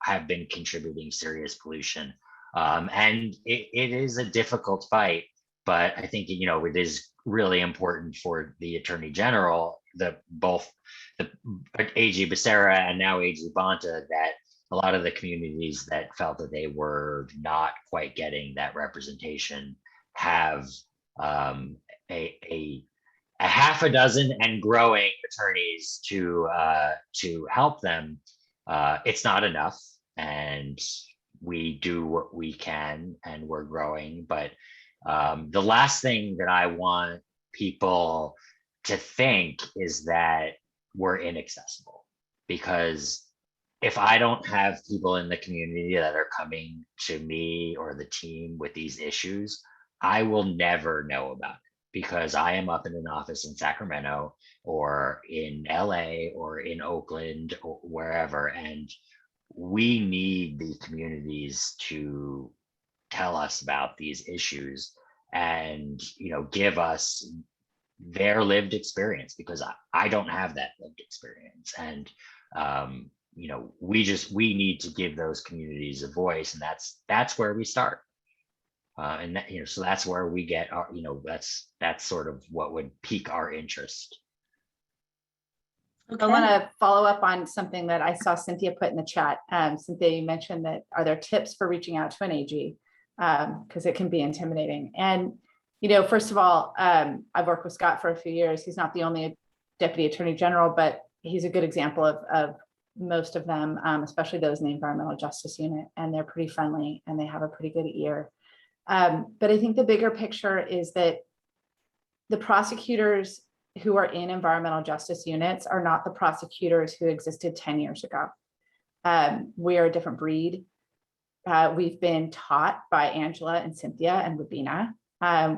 have been contributing serious pollution. And it is a difficult fight, but I think, it is really important for the Attorney General, both the AG Becerra and now AG Bonta, that a lot of the communities that felt that they were not quite getting that representation have a half a dozen and growing attorneys to help them. It's not enough, and we do what we can, and we're growing. But the last thing that I want people to think is that we're inaccessible, because if I don't have people in the community that are coming to me or the team with these issues, I will never know about it, because I am up in an office in Sacramento or in LA or in Oakland or wherever, and we need the communities to tell us about these issues and give us their lived experience, because I don't have that lived experience. And we need to give those communities a voice, and that's where we start. And that, so that's where we get our, that's sort of what would pique our interest. I want to follow up on something that I saw Cynthia put in the chat. Cynthia, you mentioned that, are there tips for reaching out to an AG? Because it can be intimidating. And, first of all, I've worked with Scott for a few years. He's not the only Deputy Attorney General, but he's a good example of most of them, especially those in the Environmental Justice Unit. And they're pretty friendly and they have a pretty good ear. But I think the bigger picture is that the prosecutors who are in environmental justice units are not the prosecutors who existed 10 years ago. We are a different breed. We've been taught by Angela and Cynthia and Rubina.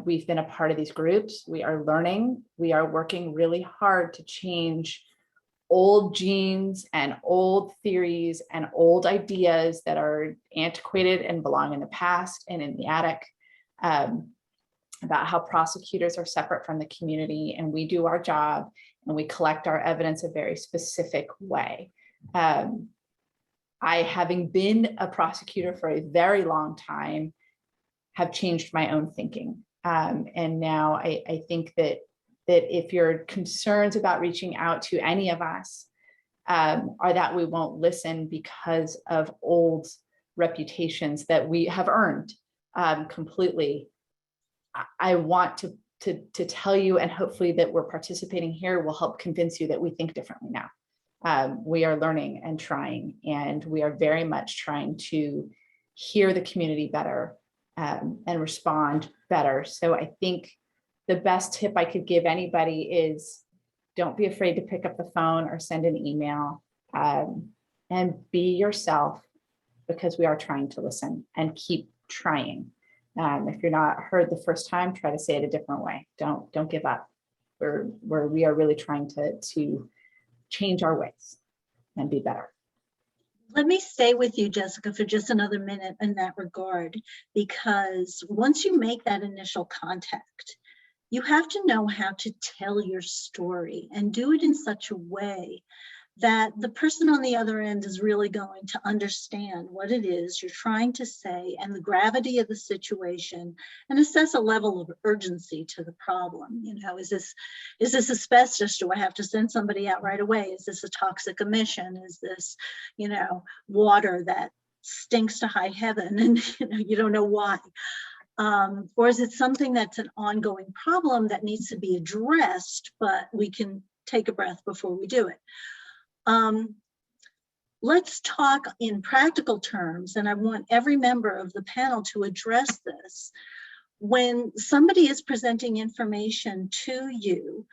We've been a part of these groups. We are learning. We are working really hard to change old genes and old theories and old ideas that are antiquated and belong in the past and in the attic. about how prosecutors are separate from the community and we do our job and we collect our evidence a very specific way. I, having been a prosecutor for a very long time, have changed my own thinking. And now I think that if your concerns about reaching out to any of us are that we won't listen because of old reputations that we have earned completely, I want to tell you, and hopefully that we're participating here will help convince you that we think differently now. We are learning and trying, and we are very much trying to hear the community better and respond better. So I think the best tip I could give anybody is don't be afraid to pick up the phone or send an email, and be yourself, because we are trying to listen, and keep trying. If you're not heard the first time, try to say it a different way. Don't give up. We are really trying to change our ways and be better. Let me stay with you, Jessica, for just another minute in that regard, because once you make that initial contact, you have to know how to tell your story and do it in such a way that the person on the other end is really going to understand what it is you're trying to say and the gravity of the situation, and assess a level of urgency to the problem. You know, is this asbestos? Do I have to send somebody out right away? Is this a toxic emission? Is this, you know, water that stinks to high heaven and you don't know why? Or is it something that's an ongoing problem that needs to be addressed, but we can take a breath before we do it? Let's talk in practical terms, and I want every member of the panel to address this. When somebody is presenting information to you,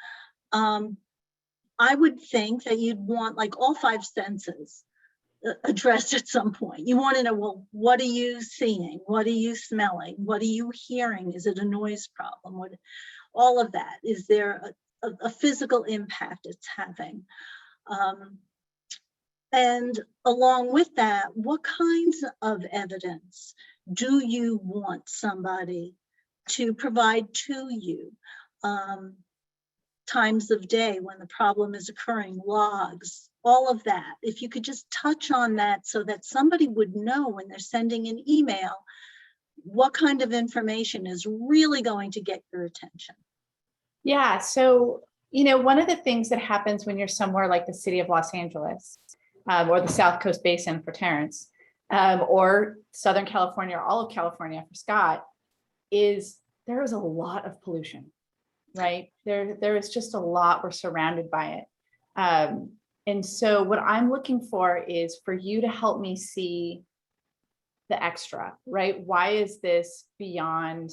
I would think that you'd want like all 5 senses addressed at some point. You want to know, well, what are you seeing? What are you smelling? What are you hearing? Is it a noise problem? What, all of that. Is there a physical impact it's having? And along with that, what kinds of evidence do you want somebody to provide to you? Times of day when the problem is occurring, logs, all of that. If you could just touch on that so that somebody would know when they're sending an email, what kind of information is really going to get your attention. Yeah, so, you know, one of the things that happens when you're somewhere like the city of Los Angeles, or the South Coast Basin for Terrance, or Southern California, or all of California for Scott, is there is a lot of pollution, right? There is just a lot, we're surrounded by it. And so what I'm looking for is for you to help me see the extra, right? Why is this beyond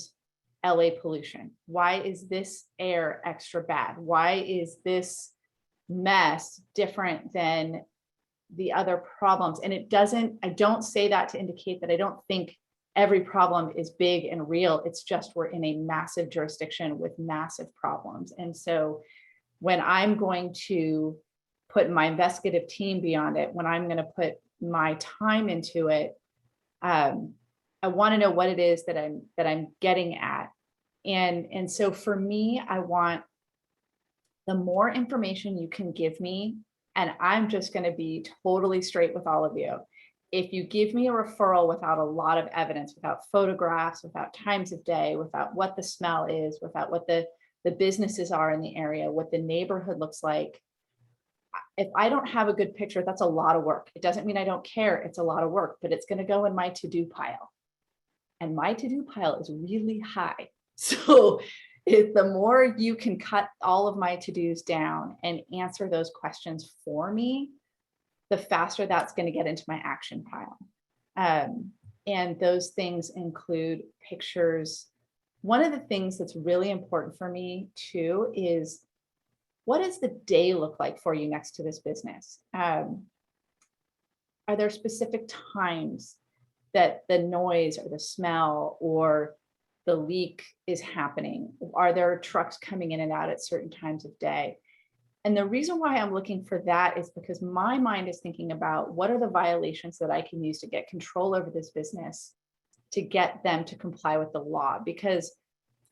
LA pollution? Why is this air extra bad? Why is this mess different than the other problems? And it doesn't, I don't say that to indicate that I don't think every problem is big and real. It's just we're in a massive jurisdiction with massive problems. And so when I'm going to put my investigative team beyond it, when I'm going to put my time into it, I want to know what it is that I'm getting at. And so for me, I want the more information you can give me, and I'm just going to be totally straight with all of you. If you give me a referral without a lot of evidence, without photographs, without times of day, without what the smell is, without what the businesses are in the area, what the neighborhood looks like, if I don't have a good picture, that's a lot of work. It doesn't mean I don't care. It's a lot of work, but it's going to go in my to-do pile. And my to-do pile is really high. So if the more you can cut all of my to-dos down and answer those questions for me, the faster that's going to get into my action pile. And those things include pictures. One of the things that's really important for me too is, what does the day look like for you next to this business? Are there specific times that the noise or the smell or the leak is happening? Are there trucks coming in and out at certain times of day? And the reason why I'm looking for that is because my mind is thinking about what are the violations that I can use to get control over this business to get them to comply with the law, because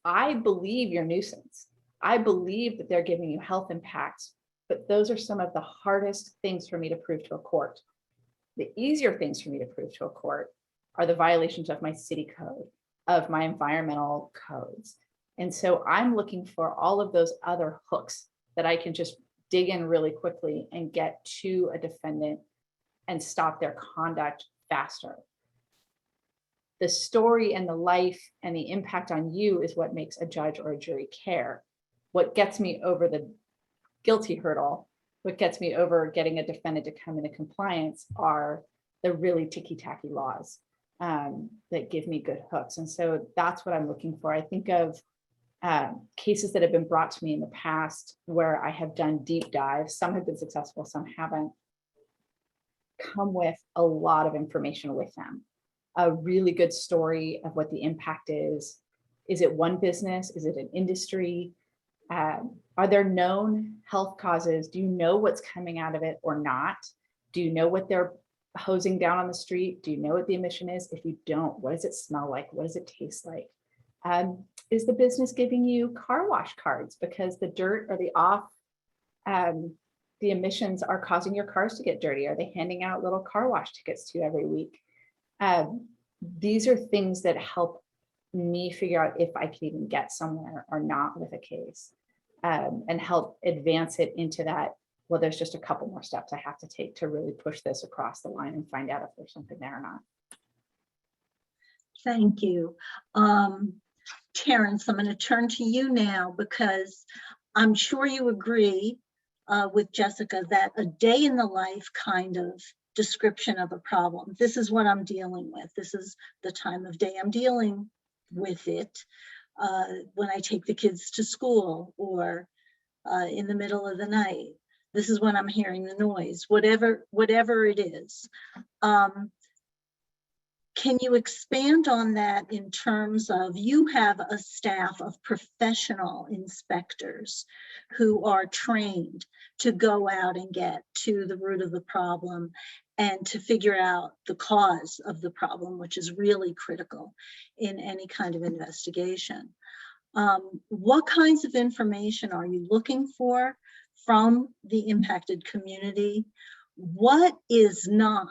I believe you're nuisance. I believe that they're giving you health impacts, but those are some of the hardest things for me to prove to a court. The easier things for me to prove to a court are the violations of my city code, of my environmental codes. And so I'm looking for all of those other hooks that I can just dig in really quickly and get to a defendant and stop their conduct faster. The story and the life and the impact on you is what makes a judge or a jury care. What gets me over the guilty hurdle, what gets me over getting a defendant to come into compliance are the really ticky-tacky laws that give me good hooks. And so that's what I'm looking for. I think of cases that have been brought to me in the past where I have done deep dives. Some have been successful, some haven't. Come with a lot of information with them. A really good story of what the impact is. Is it one business? Is it an industry? Are there known health causes? Do you know what's coming out of it or not? Do you know what they're hosing down on the street? Do you know what the emission is? If you don't, what does it smell like? What does it taste like? Is the business giving you car wash cards because the dirt or the emissions are causing your cars to get dirty? Are they handing out little car wash tickets to you every week? These are things that help me figure out if I can even get somewhere or not with a case, and help advance it into that, well, there's just a couple more steps I have to take to really push this across the line and find out if there's something there or not. Thank you. Terrance, I'm going to turn to you now, because I'm sure you agree with Jessica that a day in the life kind of description of a problem. This is what I'm dealing with. This is the time of day I'm dealing with it. When I take the kids to school, or in the middle of the night, this is when I'm hearing the noise, whatever it is. Can you expand on that in terms of, you have a staff of professional inspectors who are trained to go out and get to the root of the problem and to figure out the cause of the problem, which is really critical in any kind of investigation. What kinds of information are you looking for from the impacted community? What is not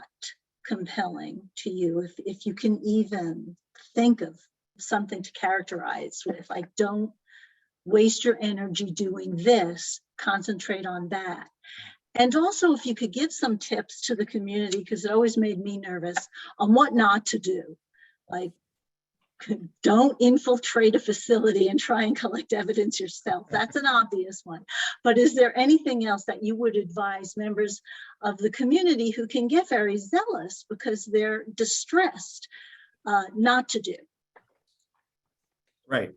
compelling to you, if you can even think of something to characterize with, like, don't waste your energy doing this, concentrate on that. And also, if you could give some tips to the community, because it always made me nervous, on what not to do. Like, don't infiltrate a facility and try and collect evidence yourself. That's an obvious one. But is there anything else that you would advise members of the community who can get very zealous because they're distressed not to do? Right.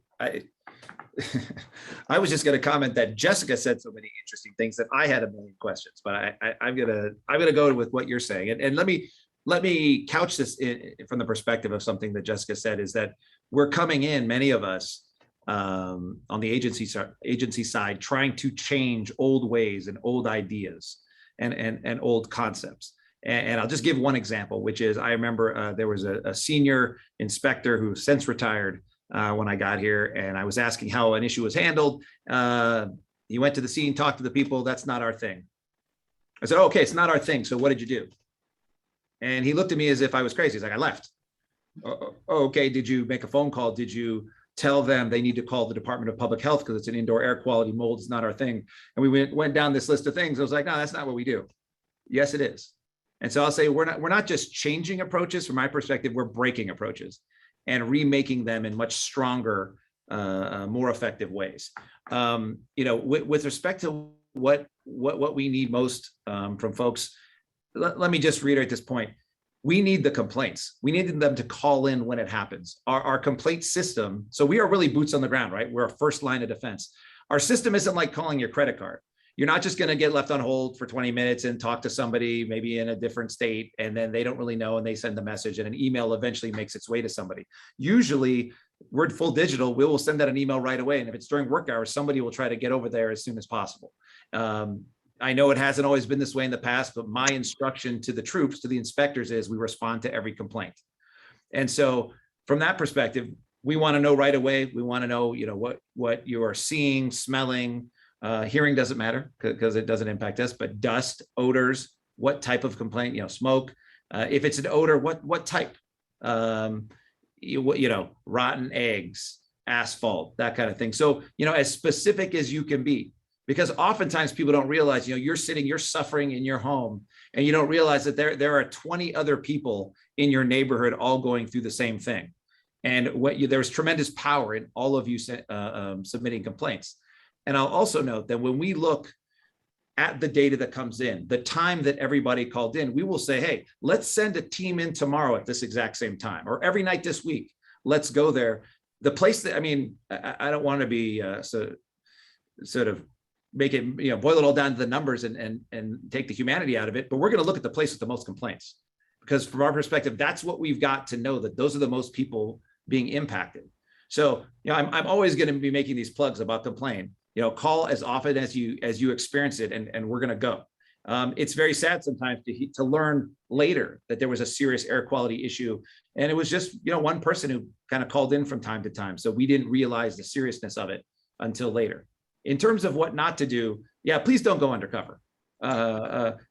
I was just going to comment that Jessica said so many interesting things that I had a million questions, but I'm gonna go with what you're saying, and let me couch this from the perspective of something that Jessica said, is that we're coming in, many of us on the agency side, trying to change old ways and old ideas and old concepts. And I'll just give one example, which is, I remember there was a senior inspector who since retired when I got here, and I was asking how an issue was handled. He went to the scene, talked to the people. That's not our thing. I said, oh, okay, it's not our thing. So what did you do? And he looked at me as if I was crazy. He's like, I left. Oh, okay, did you make a phone call? Did you tell them they need to call the Department of Public Health because it's an indoor air quality, mold is not our thing? And we went down this list of things. I was like, no, that's not what we do. Yes, it is. And so I'll say, we're not just changing approaches. From my perspective, we're breaking approaches and remaking them in much stronger, more effective ways. With respect to what we need most from folks, let me just reiterate this point. We need the complaints. We need them to call in when it happens. Our complaint system, so we are really boots on the ground, right? We're a first line of defense. Our system isn't like calling your credit card. You're not just going to get left on hold for 20 minutes and talk to somebody maybe in a different state, and then they don't really know and they send the message and an email eventually makes its way to somebody. Usually we're full digital. We will send out an email right away. And if it's during work hours, somebody will try to get over there as soon as possible. I know it hasn't always been this way in the past, but my instruction to the troops, to the inspectors, is we respond to every complaint. And so from that perspective, we want to know right away. We want to know, what you are seeing, smelling, hearing doesn't matter because it doesn't impact us, but dust, odors, what type of complaint, smoke. If it's an odor, what type? Rotten eggs, asphalt, that kind of thing. So, as specific as you can be, because oftentimes people don't realize, you're suffering in your home, and you don't realize that there are 20 other people in your neighborhood all going through the same thing. And there's tremendous power in all of you submitting complaints. And I'll also note that when we look at the data that comes in, the time that everybody called in, we will say, hey, let's send a team in tomorrow at this exact same time, or every night this week. Let's go there. The place that, I don't want to be sort of make it, boil it all down to the numbers and take the humanity out of it, but we're going to look at the place with the most complaints, because from our perspective, that's what we've got to know, that those are the most people being impacted. So, I'm always going to be making these plugs about complain. Call as often as you experience it, and we're going to go. It's very sad sometimes to learn later that there was a serious air quality issue, and it was just one person who kind of called in from time to time, so we didn't realize the seriousness of it until later. In terms of what not to do, please don't go undercover.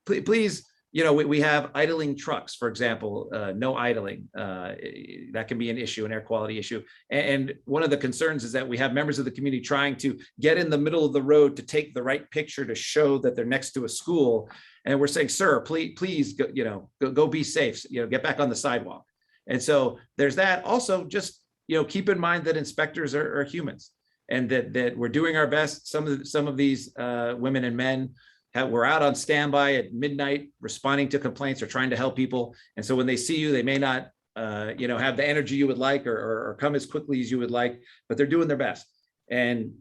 Please. We have idling trucks, for example, no idling. That can be an issue, an air quality issue. And one of the concerns is that we have members of the community trying to get in the middle of the road to take the right picture to show that they're next to a school. And we're saying, sir, please go be safe, get back on the sidewalk. And so there's that. Also, just, keep in mind that inspectors are humans, and that we're doing our best. Some of these women and men we're out on standby at midnight, responding to complaints or trying to help people. And so when they see you, they may not, have the energy you would like, or come as quickly as you would like, but they're doing their best. And,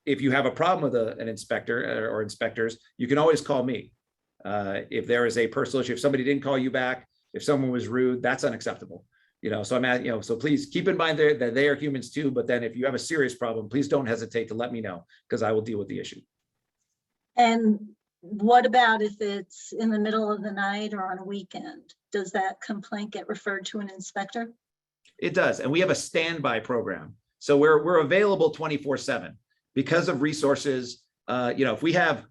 if you have a problem with an inspector or inspectors, you can always call me. If there is a personal issue, if somebody didn't call you back, if someone was rude, that's unacceptable. So so please keep in mind that they are humans too. But then if you have a serious problem, please don't hesitate to let me know, because I will deal with the issue. And what about if it's in the middle of the night or on a weekend? Does that complaint get referred to an inspector? It does. And we have a standby program. So we're available 24/7 because of resources. If we have,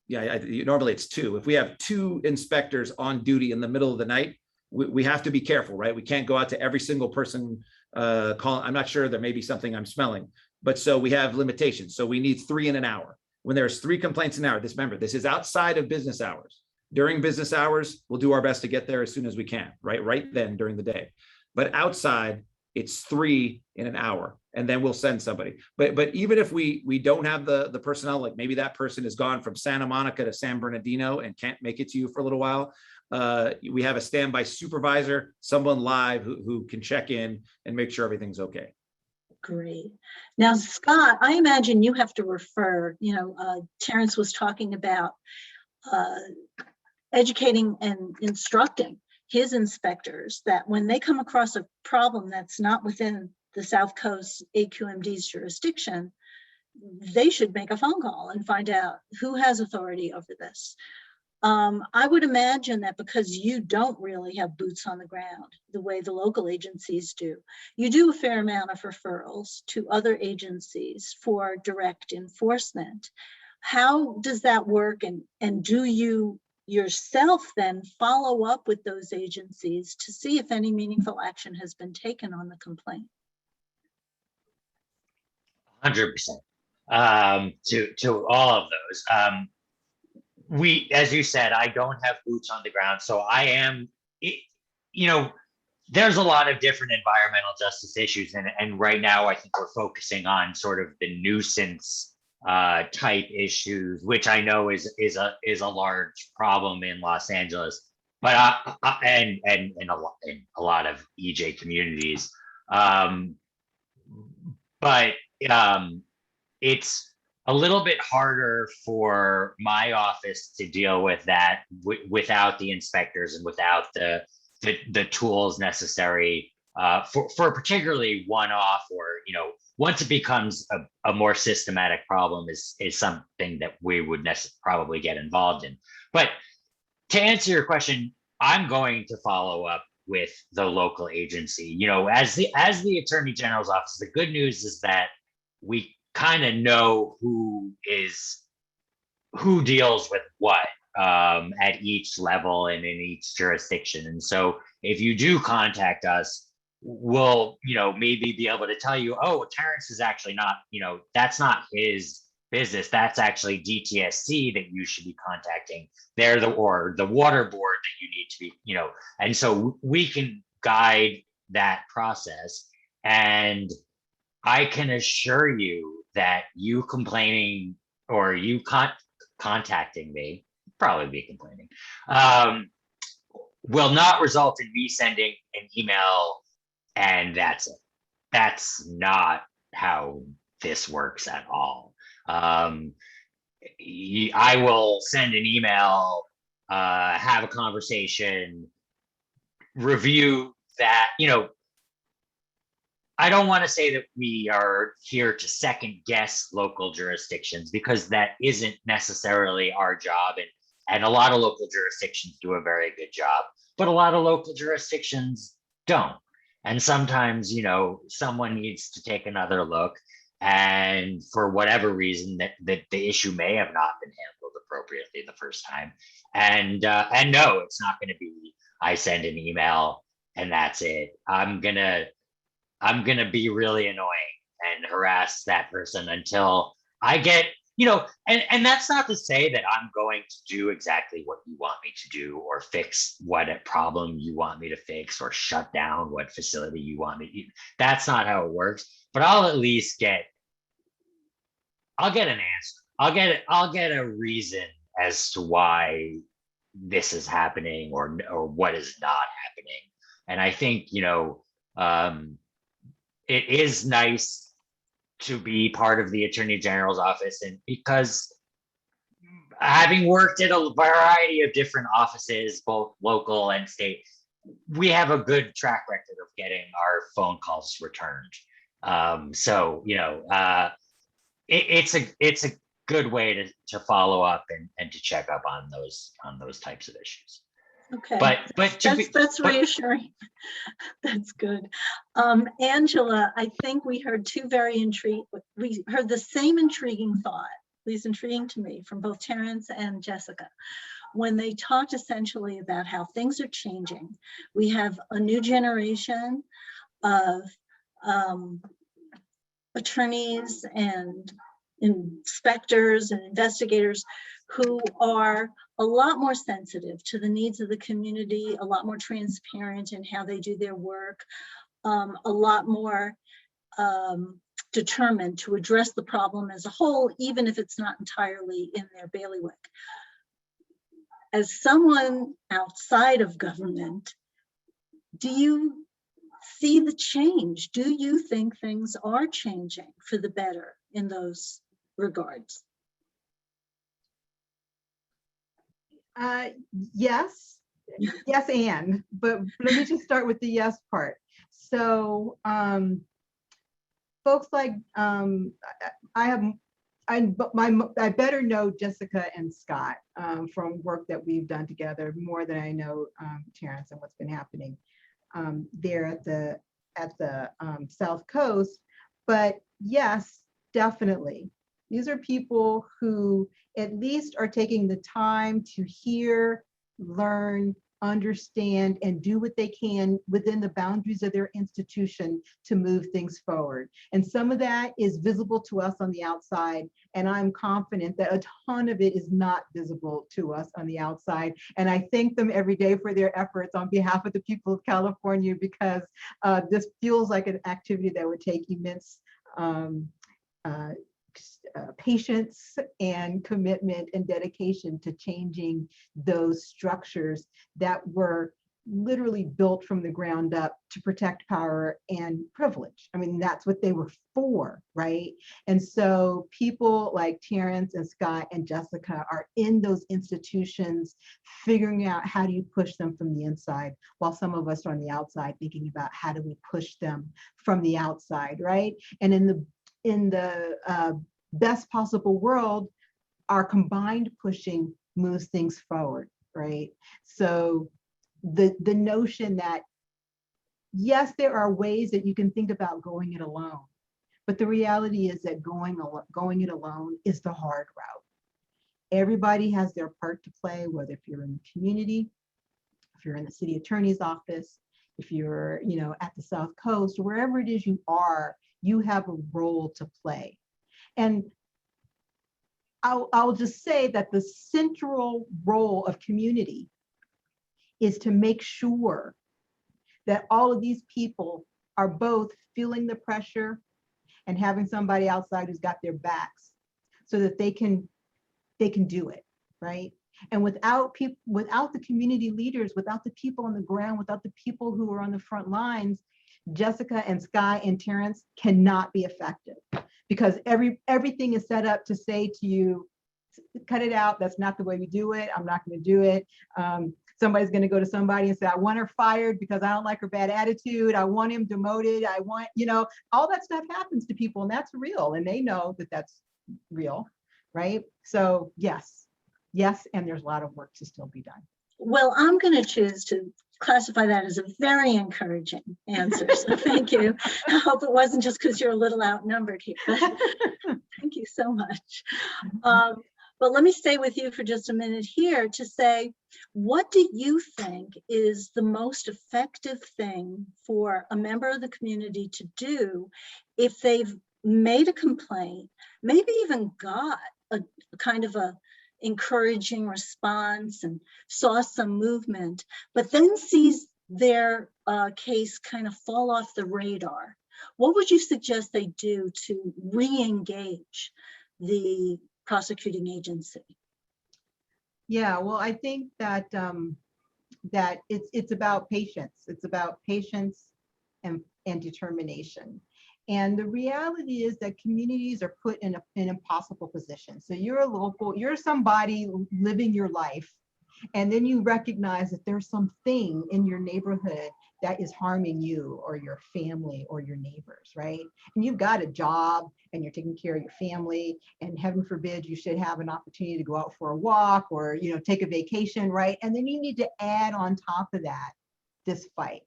normally it's 2. If we have 2 inspectors on duty in the middle of the night, we have to be careful, right? We can't go out to every single person call. I'm not sure, there may be something I'm smelling, but so we have limitations. So we need 3 in an hour. When there's 3 complaints an hour, this is outside of business hours. During business hours, we'll do our best to get there as soon as we can, right then during the day. But outside, it's 3 in an hour, and then we'll send somebody. But even if we don't have the personnel, like maybe that person has gone from Santa Monica to San Bernardino and can't make it to you for a little while, we have a standby supervisor, someone live who can check in and make sure everything's okay. Great. Now, Scott, I imagine you have to refer, Terrance was talking about educating and instructing his inspectors that when they come across a problem that's not within the South Coast AQMD's jurisdiction, they should make a phone call and find out who has authority over this. I would imagine that because you don't really have boots on the ground the way the local agencies do, you do a fair amount of referrals to other agencies for direct enforcement. How does that work? And do you yourself then follow up with those agencies to see if any meaningful action has been taken on the complaint? 100%. To all of those. As you said, I don't have boots on the ground, so I am, there's a lot of different environmental justice issues, and right now I think we're focusing on sort of the nuisance type issues, which I know is a large problem in Los Angeles, but and in a lot of EJ communities, but it's a little bit harder for my office to deal with that without the inspectors and without the tools necessary for particularly one-off, or once it becomes a more systematic problem is something that we would probably get involved in. But to answer your question, I'm going to follow up with the local agency. You know, as the Attorney General's office, the good news is that we kind of know who deals with what at each level and in each jurisdiction. And so if you do contact us, we'll, you know, maybe be able to tell you, oh, Terrance is actually not, you know, that's not his business. That's actually DTSC that you should be contacting. They're the water board that you need to be, you know, and so we can guide that process. And I can assure you that you complaining or you contacting me, probably be complaining, will not result in me sending an email and that's it. That's not how this works at all. I will send an email, have a conversation, review that, you know, I don't want to say that we are here to second guess local jurisdictions, because that isn't necessarily our job. And a lot of local jurisdictions do a very good job, but a lot of local jurisdictions don't. And sometimes, you know, someone needs to take another look, and for whatever reason that the issue may have not been handled appropriately the first time. And no, it's not going to be, I send an email and that's it. I'm gonna be really annoying and harass that person until I get, you know, and that's not to say that I'm going to do exactly what you want me to do, or fix what a problem you want me to fix, or shut down what facility you want me to. That's not how it works. But I'll at least get an answer. I'll get a reason as to why this is happening or what is not happening. And I think, you know, it is nice to be part of the Attorney General's office, and because having worked at a variety of different offices, both local and state, we have a good track record of getting our phone calls returned. So, you know, it's a good way to follow up and to check up on those types of issues. Okay, But reassuring. That's good. Angela, I think we heard we heard the same intriguing thought, at least intriguing to me, from both Terrance and Jessica, when they talked essentially about how things are changing. We have a new generation of attorneys and inspectors and investigators who are a lot more sensitive to the needs of the community, a lot more transparent in how they do their work, a lot more determined to address the problem as a whole, even if it's not entirely in their bailiwick. As someone outside of government, do you see the change? Do you think things are changing for the better in those regards? Yes, and, but let me just start with the yes part. So folks like, I better know Jessica and Scott from work that we've done together more than I know Terrance and what's been happening there at the South Coast. But yes, definitely. These are people who at least are taking the time to hear, learn, understand, and do what they can within the boundaries of their institution to move things forward. And some of that is visible to us on the outside, and I'm confident that a ton of it is not visible to us on the outside. And I thank them every day for their efforts on behalf of the people of California, because this feels like an activity that would take immense patience and commitment and dedication to changing those structures that were literally built from the ground up to protect power and privilege. I mean, that's what they were for, right? And so people like Terrance and Scott and Jessica are in those institutions, figuring out how do you push them from the inside, while some of us are on the outside thinking about how do we push them from the outside, right? And in the best possible world, our combined pushing moves things forward, right? So the notion that yes, there are ways that you can think about going it alone, but the reality is that going it alone is the hard route. Everybody has their part to play, whether if you're in the community, if you're in the city attorney's office, if you're, at the South Coast, or wherever it is you are, you have a role to play. And I'll just say that the central role of community is to make sure that all of these people are both feeling the pressure and having somebody outside who's got their backs so that they can do it, right? And without the community leaders, without the people on the ground, without the people who are on the front lines, Jessica and Sky and Terrance cannot be effective, because everything is set up to say to you, cut it out. That's not the way we do it. I'm not going to do it. Somebody's going to go to somebody and say, I want her fired because I don't like her bad attitude. I want him demoted. I want, all that stuff happens to people, and that's real. And they know that that's real, right? So yes, and there's a lot of work to still be done. Well, I'm going to choose to classify that as a very encouraging answer. So thank you. I hope it wasn't just because you're a little outnumbered here. Thank you so much. But let me stay with you for just a minute here to say, what do you think is the most effective thing for a member of the community to do if they've made a complaint, maybe even got a kind of a encouraging response and saw some movement, but then sees their case kind of fall off the radar? What would you suggest they do to re-engage the prosecuting agency? Yeah, well, I think that that it's about patience. It's about patience and determination. And the reality is that communities are put in an impossible position. So you're somebody living your life, and then you recognize that there's something in your neighborhood that is harming you or your family or your neighbors, right? And you've got a job and you're taking care of your family, and heaven forbid you should have an opportunity to go out for a walk or take a vacation, right? And then you need to add on top of that this fight.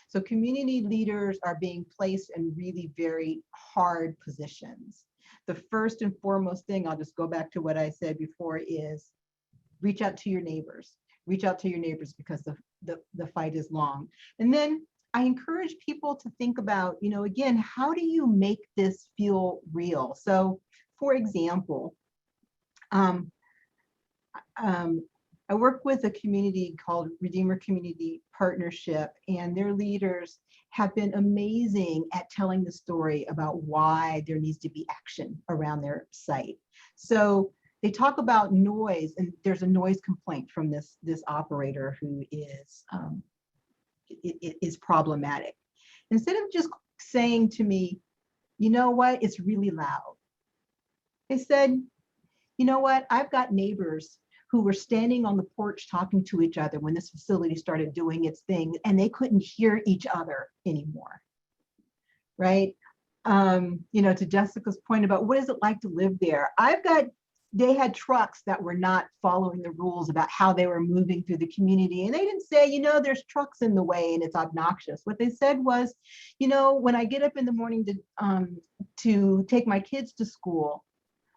So community leaders are being placed in really very hard positions. The first and foremost thing, I'll just go back to what I said before, is reach out to your neighbors. Reach out to your neighbors, because the fight is long. And then I encourage people to think about, again, how do you make this feel real? So for example, I work with a community called Redeemer Community Partnership, and their leaders have been amazing at telling the story about why there needs to be action around their site. So they talk about noise, and there's a noise complaint from this operator who is problematic. Instead of just saying to me, you know what, it's really loud, they said, you know what, I've got neighbors who were standing on the porch talking to each other when this facility started doing its thing, and they couldn't hear each other anymore, right? To Jessica's point about what is it like to live there, they had trucks that were not following the rules about how they were moving through the community. And they didn't say, there's trucks in the way and it's obnoxious. What they said was, when I get up in the morning to take my kids to school,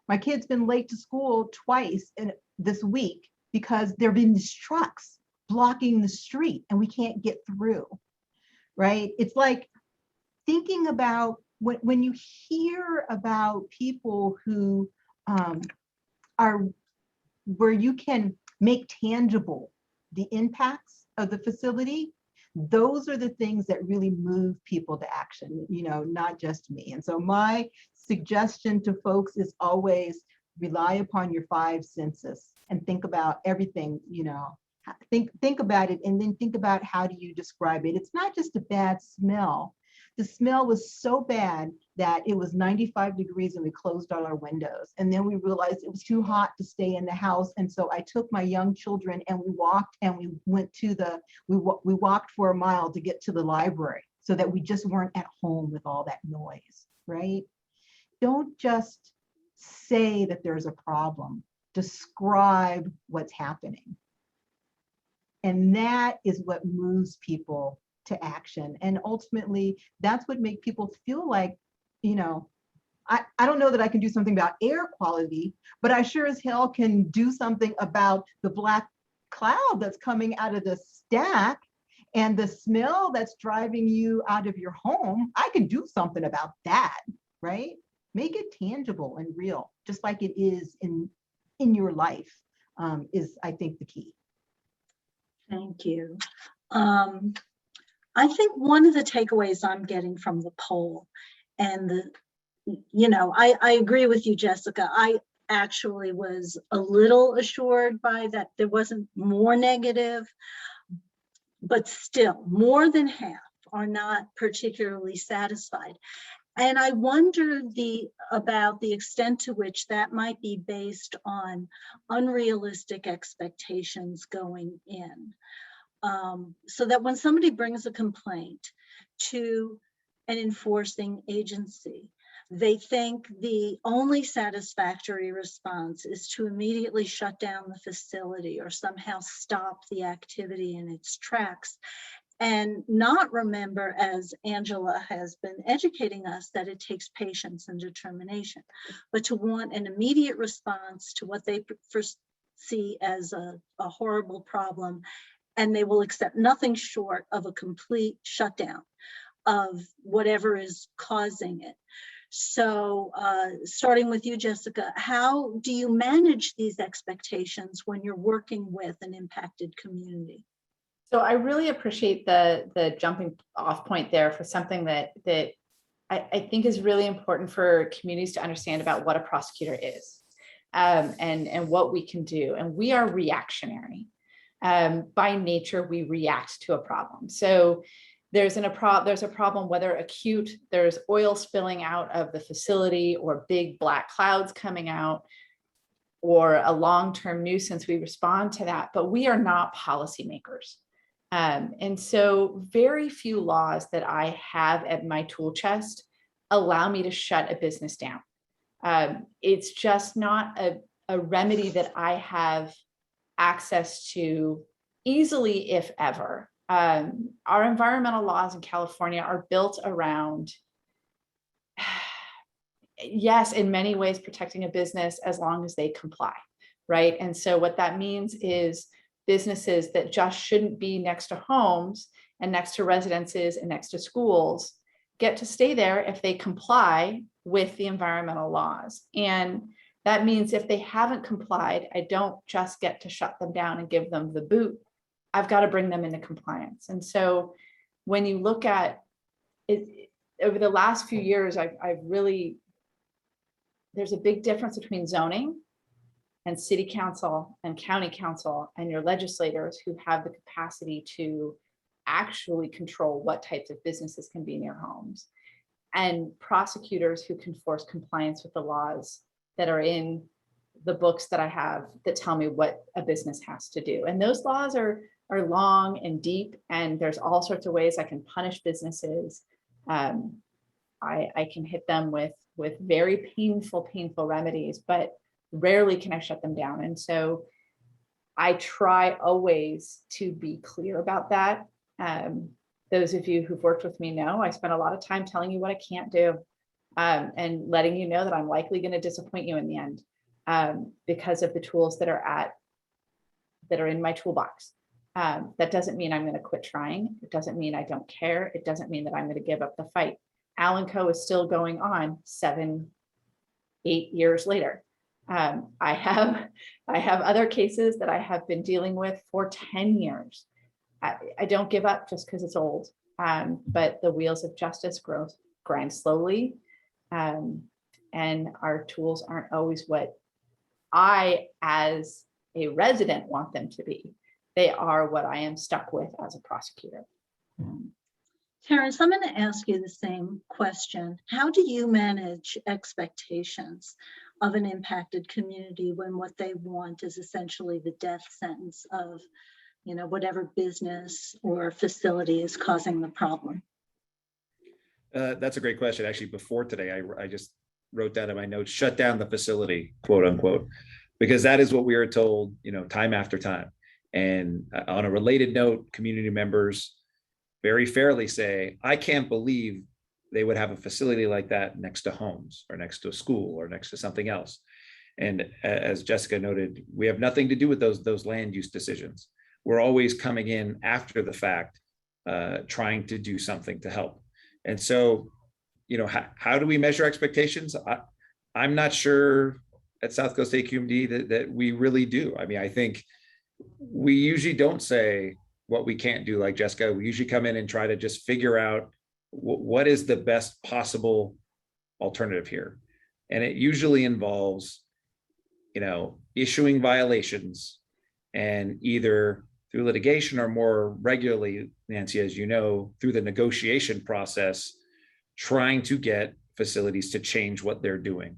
my kid's been late to school twice this week because there have been these trucks blocking the street and we can't get through, right? It's like thinking about when you hear about people who are where you can make tangible the impacts of the facility, those are the things that really move people to action, not just me. And so my suggestion to folks is always rely upon your 5 senses and think about everything, think about it, and then think about how do you describe it. It's not just a bad smell. The smell was so bad that it was 95 degrees and we closed all our windows. And then we realized it was too hot to stay in the house. And so I took my young children and we walked, and we went to we walked for a mile to get to the library so that we just weren't at home with all that noise, right? Don't just say that there's a problem, describe what's happening. And that is what moves people to action. And ultimately, that's what makes people feel like, I don't know that I can do something about air quality, but I sure as hell can do something about the black cloud that's coming out of the stack and the smell that's driving you out of your home. I can do something about that, right? Make it tangible and real, just like it is in your life, is, I think, the key. Thank you. I think one of the takeaways I'm getting from the poll, and I agree with you, Jessica. I actually was a little assured by that there wasn't more negative, but still more than half are not particularly satisfied. And I wonder about the extent to which that might be based on unrealistic expectations going in. So that when somebody brings a complaint to an enforcing agency, they think the only satisfactory response is to immediately shut down the facility or somehow stop the activity in its tracks, and not remember, as Angela has been educating us, that it takes patience and determination, but to want an immediate response to what they see as a horrible problem, and they will accept nothing short of a complete shutdown of whatever is causing it. So starting with you, Jessica, how do you manage these expectations when you're working with an impacted community? So I really appreciate the jumping off point there for something that I think is really important for communities to understand about what a prosecutor is, and what we can do. And we are reactionary. By nature, we react to a problem. So there's a problem, whether acute, there's oil spilling out of the facility or big black clouds coming out, or a long-term nuisance, we respond to that, but we are not policymakers. And so very few laws that I have at my tool chest allow me to shut a business down. It's just not a remedy that I have access to easily, if ever. Our environmental laws in California are built around, yes, in many ways protecting a business as long as they comply, right? And so what that means is businesses that just shouldn't be next to homes and next to residences and next to schools get to stay there if they comply with the environmental laws. And that means if they haven't complied, I don't just get to shut them down and give them the boot. I've got to bring them into compliance. And so when you look at it, over the last few years, there's a big difference between zoning and city council and county council and your legislators who have the capacity to actually control what types of businesses can be in your homes, and prosecutors who can force compliance with the laws that are in the books that I have that tell me what a business has to do. And those laws are long and deep, and there's all sorts of ways I can punish businesses. I can hit them with very painful remedies, but rarely can I shut them down. And so I try always to be clear about that. Those of you who've worked with me know I spend a lot of time telling you what I can't do, and letting you know that I'm likely going to disappoint you in the end, because of the tools that are in my toolbox. That doesn't mean I'm going to quit trying. It doesn't mean I don't care. It doesn't mean that I'm going to give up the fight. Allen Co. is still going on 7-8 years later. I have other cases that I have been dealing with for 10 years. I don't give up just because it's old, but the wheels of justice grind slowly, and our tools aren't always what I, as a resident, want them to be. They are what I am stuck with as a prosecutor. Terrance, I'm going to ask you the same question. How do you manage expectations of an impacted community when what they want is essentially the death sentence of, whatever business or facility is causing the problem? That's a great question. Actually, before today, I just wrote down in my notes, shut down the facility, quote unquote, because that is what we are told, time after time. And on a related note, community members very fairly say, I can't believe they would have a facility like that next to homes or next to a school or next to something else. And as Jessica noted, we have nothing to do with those land use decisions. We're always coming in after the fact, trying to do something to help. And so, you know, how do we measure expectations? I'm not sure at South Coast AQMD that we really do. I mean, I think we usually don't say what we can't do, like Jessica. We usually come in and try to just figure out what is the best possible alternative here. And it usually involves, you know, issuing violations, and either through litigation or more regularly, Nancy, as you know, through the negotiation process, trying to get facilities to change what they're doing.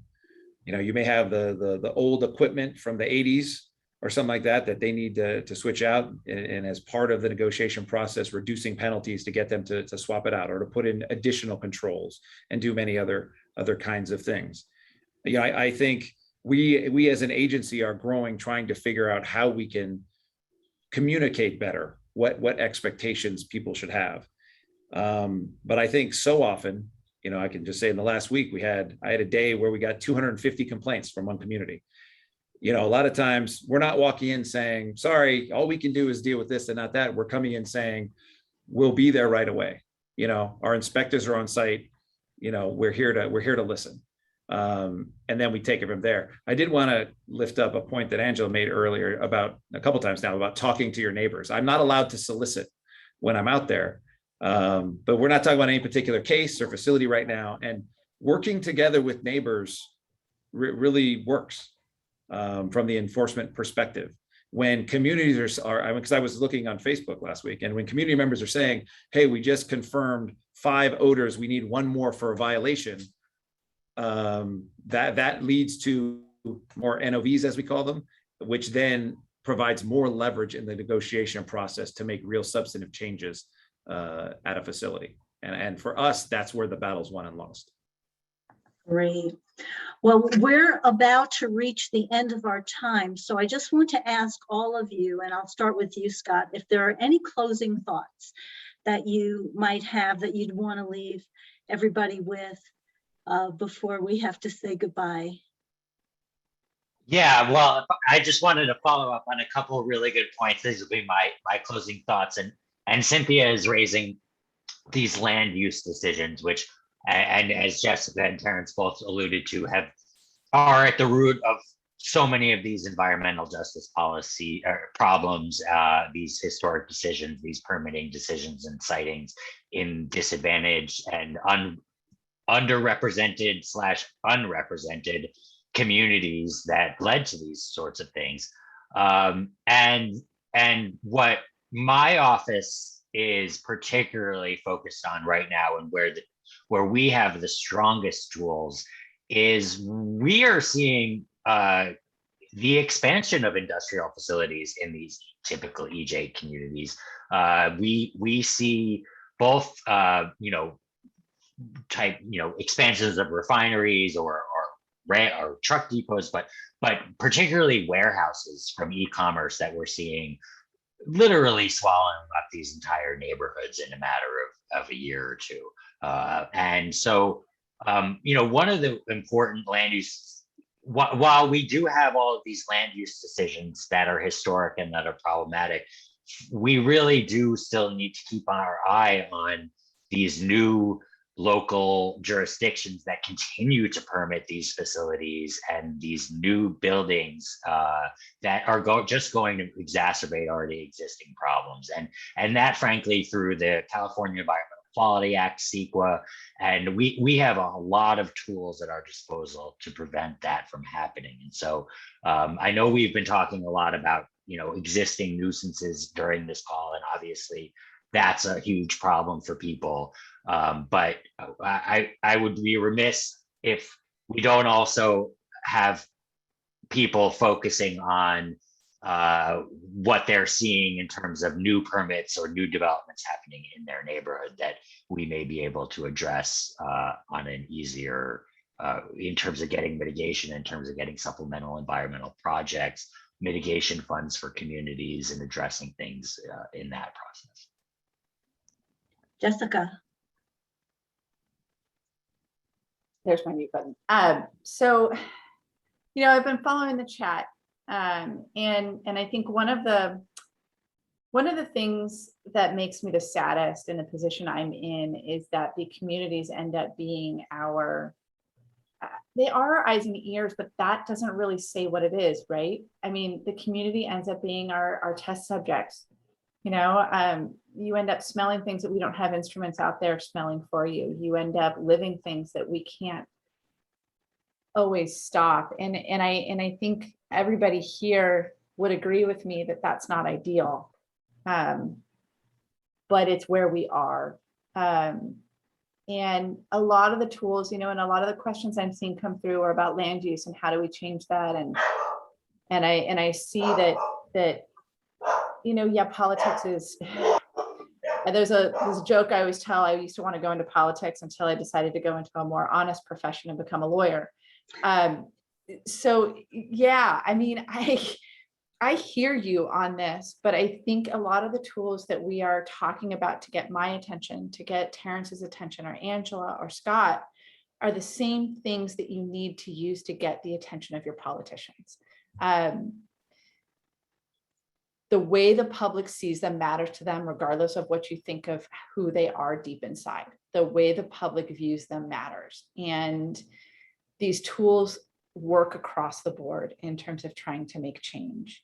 You know, you may have the old equipment from the 80s or something like that they need to switch out, and as part of the negotiation process, reducing penalties to get them to swap it out, or to put in additional controls and do many other kinds of things. You know, I think we as an agency are growing, trying to figure out how we can communicate better what expectations people should have. But I think so often, you know, I can just say in the last week, I had a day where we got 250 complaints from one community. You know, a lot of times we're not walking in saying, sorry, all we can do is deal with this and not that. We're coming in saying, we'll be there right away. You know, our inspectors are on site. You know, we're here to listen. And then we take it from there. I did want to lift up a point that Angela made earlier about a couple times now about talking to your neighbors. I'm not allowed to solicit when I'm out there, but we're not talking about any particular case or facility right now. And working together with neighbors really works from the enforcement perspective. When communities are, because I was looking on Facebook last week, and when community members are saying, hey, we just confirmed 5 odors, we need 1 more for a violation, that leads to more NOVs, as we call them, which then provides more leverage in the negotiation process to make real substantive changes at a facility. And for us, that's where the battle's won and lost. Great. Well, we're about to reach the end of our time. So I just want to ask all of you, and I'll start with you, Scott, if there are any closing thoughts that you might have that you'd want to leave everybody with before we have to say goodbye. Yeah, well, I just wanted to follow up on a couple of really good points. These will be my closing thoughts. And Cynthia is raising these land use decisions, which, and as Jessica and Terrance both alluded to, are at the root of so many of these environmental justice policy problems, these historic decisions, these permitting decisions and sightings in disadvantaged and underrepresented / unrepresented communities that led to these sorts of things. And what my office is particularly focused on right now, and where we have the strongest tools, is we are seeing the expansion of industrial facilities in these typical EJ communities. We see both expansions of refineries or truck depots, but particularly warehouses from e-commerce that we're seeing literally swallowing up these entire neighborhoods in a matter of a year or two. And so, one of the important land use, while we do have all of these land use decisions that are historic and that are problematic, we really do still need to keep our eye on these new local jurisdictions that continue to permit these facilities and these new buildings that are just going to exacerbate already existing problems. And that, frankly, through the California Environmental Quality Act, CEQA, and we have a lot of tools at our disposal to prevent that from happening. And so I know we've been talking a lot about existing nuisances during this call, and obviously that's a huge problem for people. But I would be remiss if we don't also have people focusing on what they're seeing in terms of new permits or new developments happening in their neighborhood that we may be able to address on an easier, in terms of getting mitigation, in terms of getting supplemental environmental projects, mitigation funds for communities, and addressing things in that process. Jessica. There's my mute button. So, I've been following the chat, and I think one of the things that makes me the saddest in the position I'm in is that the communities end up being they are our eyes and ears, but that doesn't really say what it is, right? I mean, the community ends up being our test subjects. You end up smelling things that we don't have instruments out there smelling for you. You end up living things that we can't always stop. And I think everybody here would agree with me that that's not ideal. But it's where we are. And a lot of the tools, and a lot of the questions I'm seeing come through are about land use and how do we change that? And I see that politics is, there's a joke I always tell. I used to want to go into politics until I decided to go into a more honest profession and become a lawyer. So yeah, I mean, I hear you on this, but I think a lot of the tools that we are talking about to get my attention, to get Terrance's attention, or Angela or Scott, are the same things that you need to use to get the attention of your politicians. The way the public sees them matters to them, regardless of what you think of who they are deep inside. The way the public views them matters. And these tools work across the board in terms of trying to make change.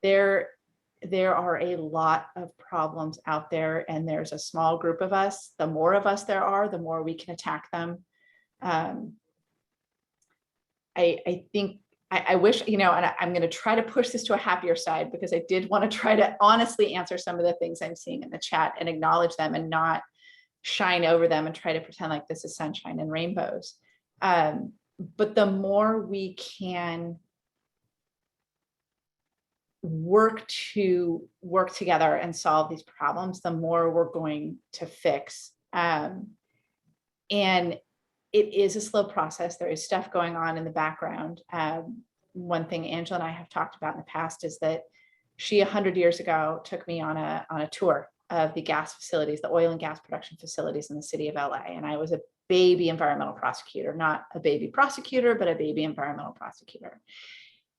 There are a lot of problems out there, and there's a small group of us. The more of us there are, the more we can attack them. I think I wish, and I'm going to try to push this to a happier side, because I did want to try to honestly answer some of the things I'm seeing in the chat and acknowledge them and not shine over them and try to pretend like this is sunshine and rainbows. But the more we can work together and solve these problems, the more we're going to fix. And it is a slow process. There is stuff going on in the background. One thing Angela and I have talked about in the past is that she 100 years ago took me on a tour of the gas facilities, the oil and gas production facilities in the city of LA. And I was a baby environmental prosecutor, not a baby prosecutor, but a baby environmental prosecutor.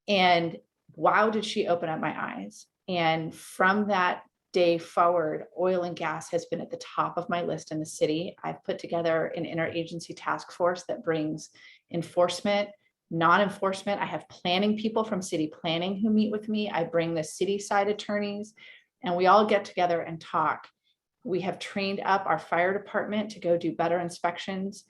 And wow, did she open up my eyes. And from that day forward, oil and gas has been at the top of my list in the city. I've put together an interagency task force that brings enforcement, non-enforcement. I have planning people from city planning who meet with me. I bring the city side attorneys, and we all get together and talk. We have trained up our fire department to go do better inspections.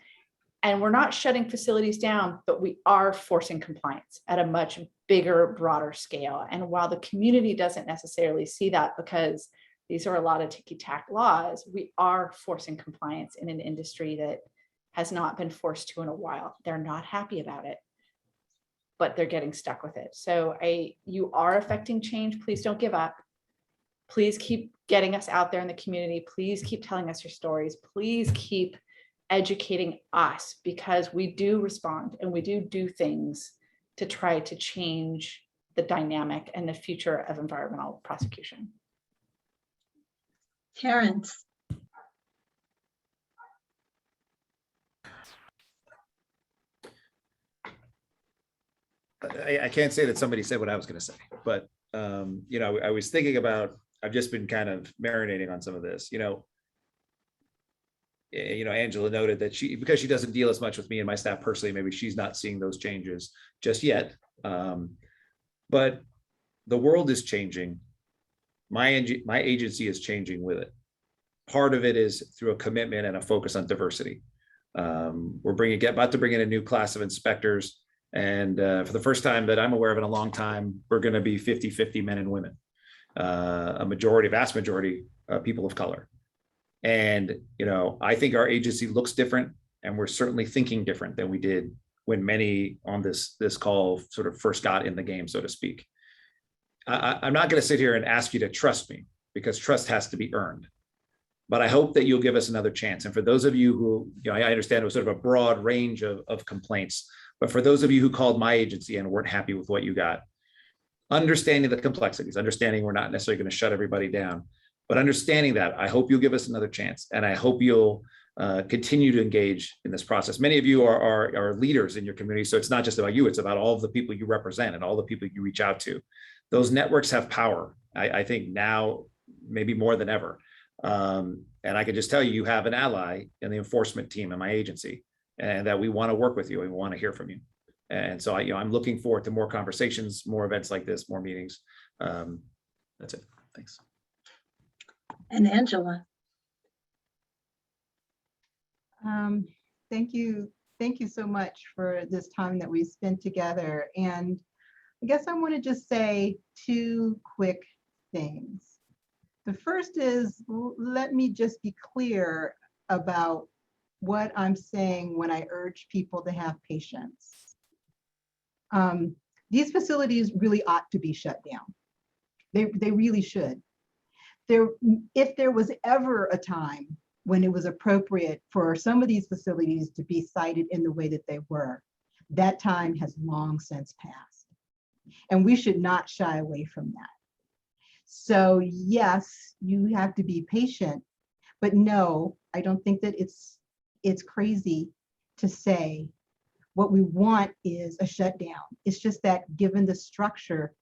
And we're not shutting facilities down, but we are forcing compliance at a much bigger, broader scale. And while the community doesn't necessarily see that, because these are a lot of ticky-tack laws, we are forcing compliance in an industry that has not been forced to in a while. They're not happy about it, but they're getting stuck with it. So you are affecting change. Please don't give up. Please keep getting us out there in the community. Please keep telling us your stories. Please keep educating us, because we do respond and we do things to try to change the dynamic and the future of environmental prosecution. Terrance. I can't say that somebody said what I was going to say, but I was thinking about, I've just been kind of marinating on some of this. Angela noted that because she doesn't deal as much with me and my staff personally, maybe she's not seeing those changes just yet. But the world is changing. My agency is changing with it. Part of it is through a commitment and a focus on diversity. We're about to bring in a new class of inspectors. And for the first time that I'm aware of in a long time, we're going to be 50-50 men and women, vast majority people of color. And, I think our agency looks different, and we're certainly thinking different than we did when many on this call sort of first got in the game, so to speak. I'm not going to sit here and ask you to trust me, because trust has to be earned. But I hope that you'll give us another chance. And for those of you who, I understand it was sort of a broad range of complaints, but for those of you who called my agency and weren't happy with what you got, understanding the complexities, understanding we're not necessarily going to shut everybody down, But understanding that, I hope you'll give us another chance, and I hope you'll continue to engage in this process. Many of you are leaders in your community, so it's not just about you, it's about all of the people you represent and all the people you reach out to. Those networks have power, I think now maybe more than ever. And I can just tell you, you have an ally in the enforcement team in my agency, and that we want to work with you and we want to hear from you. And so I'm looking forward to more conversations, more events like this, more meetings. That's it. Thanks. And Angela. Thank you. Thank you so much for this time that we spent together. And I guess I want to just say two quick things. The first is, let me just be clear about what I'm saying when I urge people to have patience. These facilities really ought to be shut down. They really should. If there was ever a time when it was appropriate for some of these facilities to be cited in the way that they were, that time has long since passed. And we should not shy away from that. So yes, you have to be patient, but no, I don't think that it's crazy to say what we want is a shutdown. It's just that given the structure,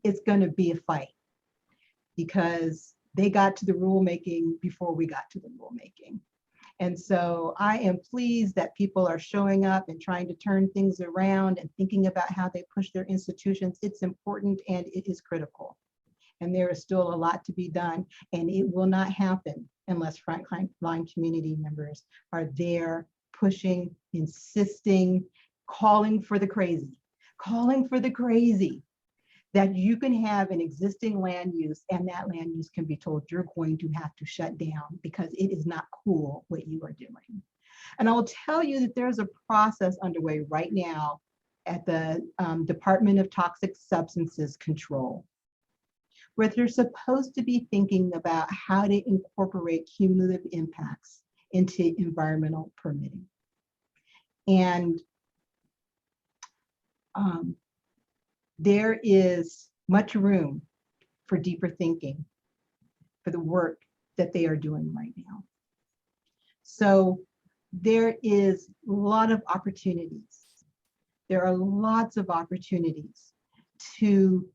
it's going to be a fight because they got to the rulemaking before we got to the rulemaking. And so I am pleased that people are showing up and trying to turn things around and thinking about how they push their institutions. It's important and it is critical. And there is still a lot to be done, and it will not happen unless frontline community members are there pushing, insisting, calling for the crazy that you can have an existing land use and that land use can be told you're going to have to shut down because it is not cool what you are doing. And I'll tell you that there's a process underway right now at the Department of Toxic Substances Control, where they're supposed to be thinking about how to incorporate cumulative impacts into environmental permitting. And there is much room for deeper thinking for the work that they are doing right now. So there is a lot of opportunities. There are lots of opportunities to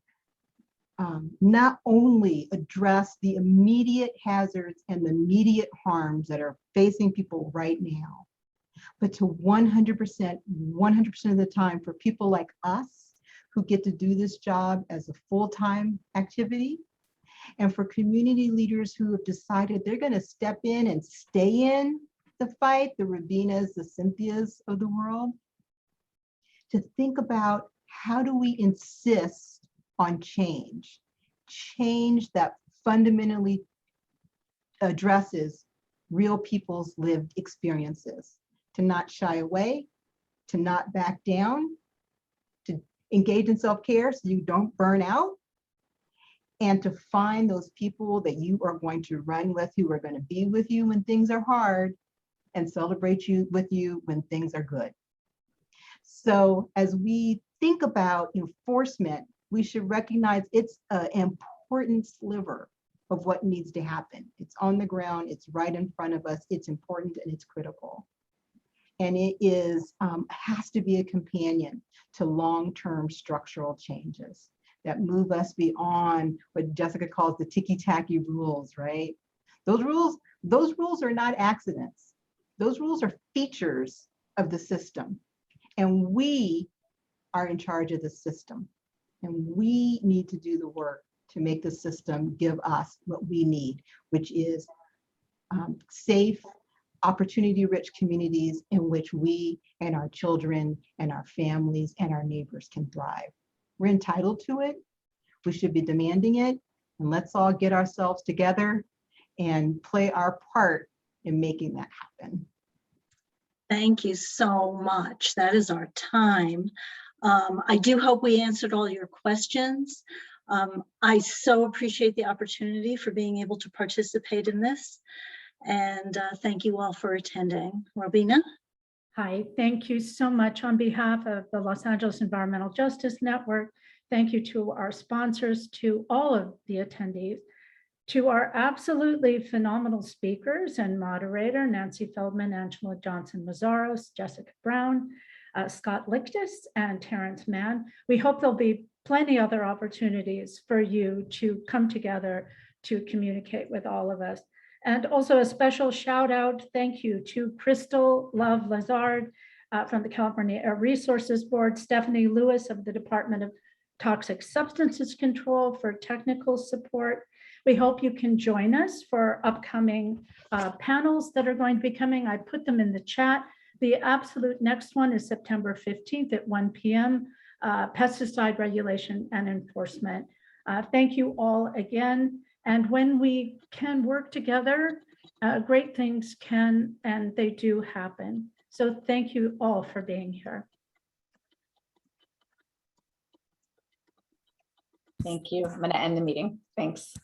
not only address the immediate hazards and the immediate harms that are facing people right now, but to 100% of the time for people like us who get to do this job as a full-time activity, and for community leaders who have decided they're going to step in and stay in the fight, the Rabinas, the Cynthias of the world, to think about how do we insist on change that fundamentally addresses real people's lived experiences, to not shy away, to not back down, to engage in self-care so you don't burn out, and to find those people that you are going to run with, who are going to be with you when things are hard and celebrate with you when things are good. So as we think about enforcement, we should recognize it's an important sliver of what needs to happen. It's on the ground, it's right in front of us, it's important and it's critical. And it is has to be a companion to long-term structural changes that move us beyond what Jessica calls the ticky-tacky rules, right? Those rules are not accidents. Those rules are features of the system. And we are in charge of the system. And we need to do the work to make the system give us what we need, which is safe, opportunity-rich communities in which we and our children and our families and our neighbors can thrive. We're entitled to it. We should be demanding it. And let's all get ourselves together and play our part in making that happen. Thank you so much. That is our time. I do hope we answered all your questions. I so appreciate the opportunity for being able to participate in this. And thank you all for attending. Robina? Hi, thank you so much on behalf of the Los Angeles Environmental Justice Network. Thank you to our sponsors, to all of the attendees. To our absolutely phenomenal speakers and moderator, Nancy Feldman, Angela Johnson Meszaros, Jessica Brown, Scott Lichtig, and Terrance Mann. We hope there'll be plenty other opportunities for you to come together to communicate with all of us. And also a special shout out, thank you to Crystal Love Lazard from the California Air Resources Board, Stephanie Lewis of the Department of Toxic Substances Control for technical support. We hope you can join us for upcoming panels that are going to be coming. I put them in the chat. The absolute next one is September 15th at 1 p.m. Pesticide regulation and enforcement. Thank you all again. And when we can work together, great things can and they do happen. So thank you all for being here. Thank you. I'm going to end the meeting. Thanks.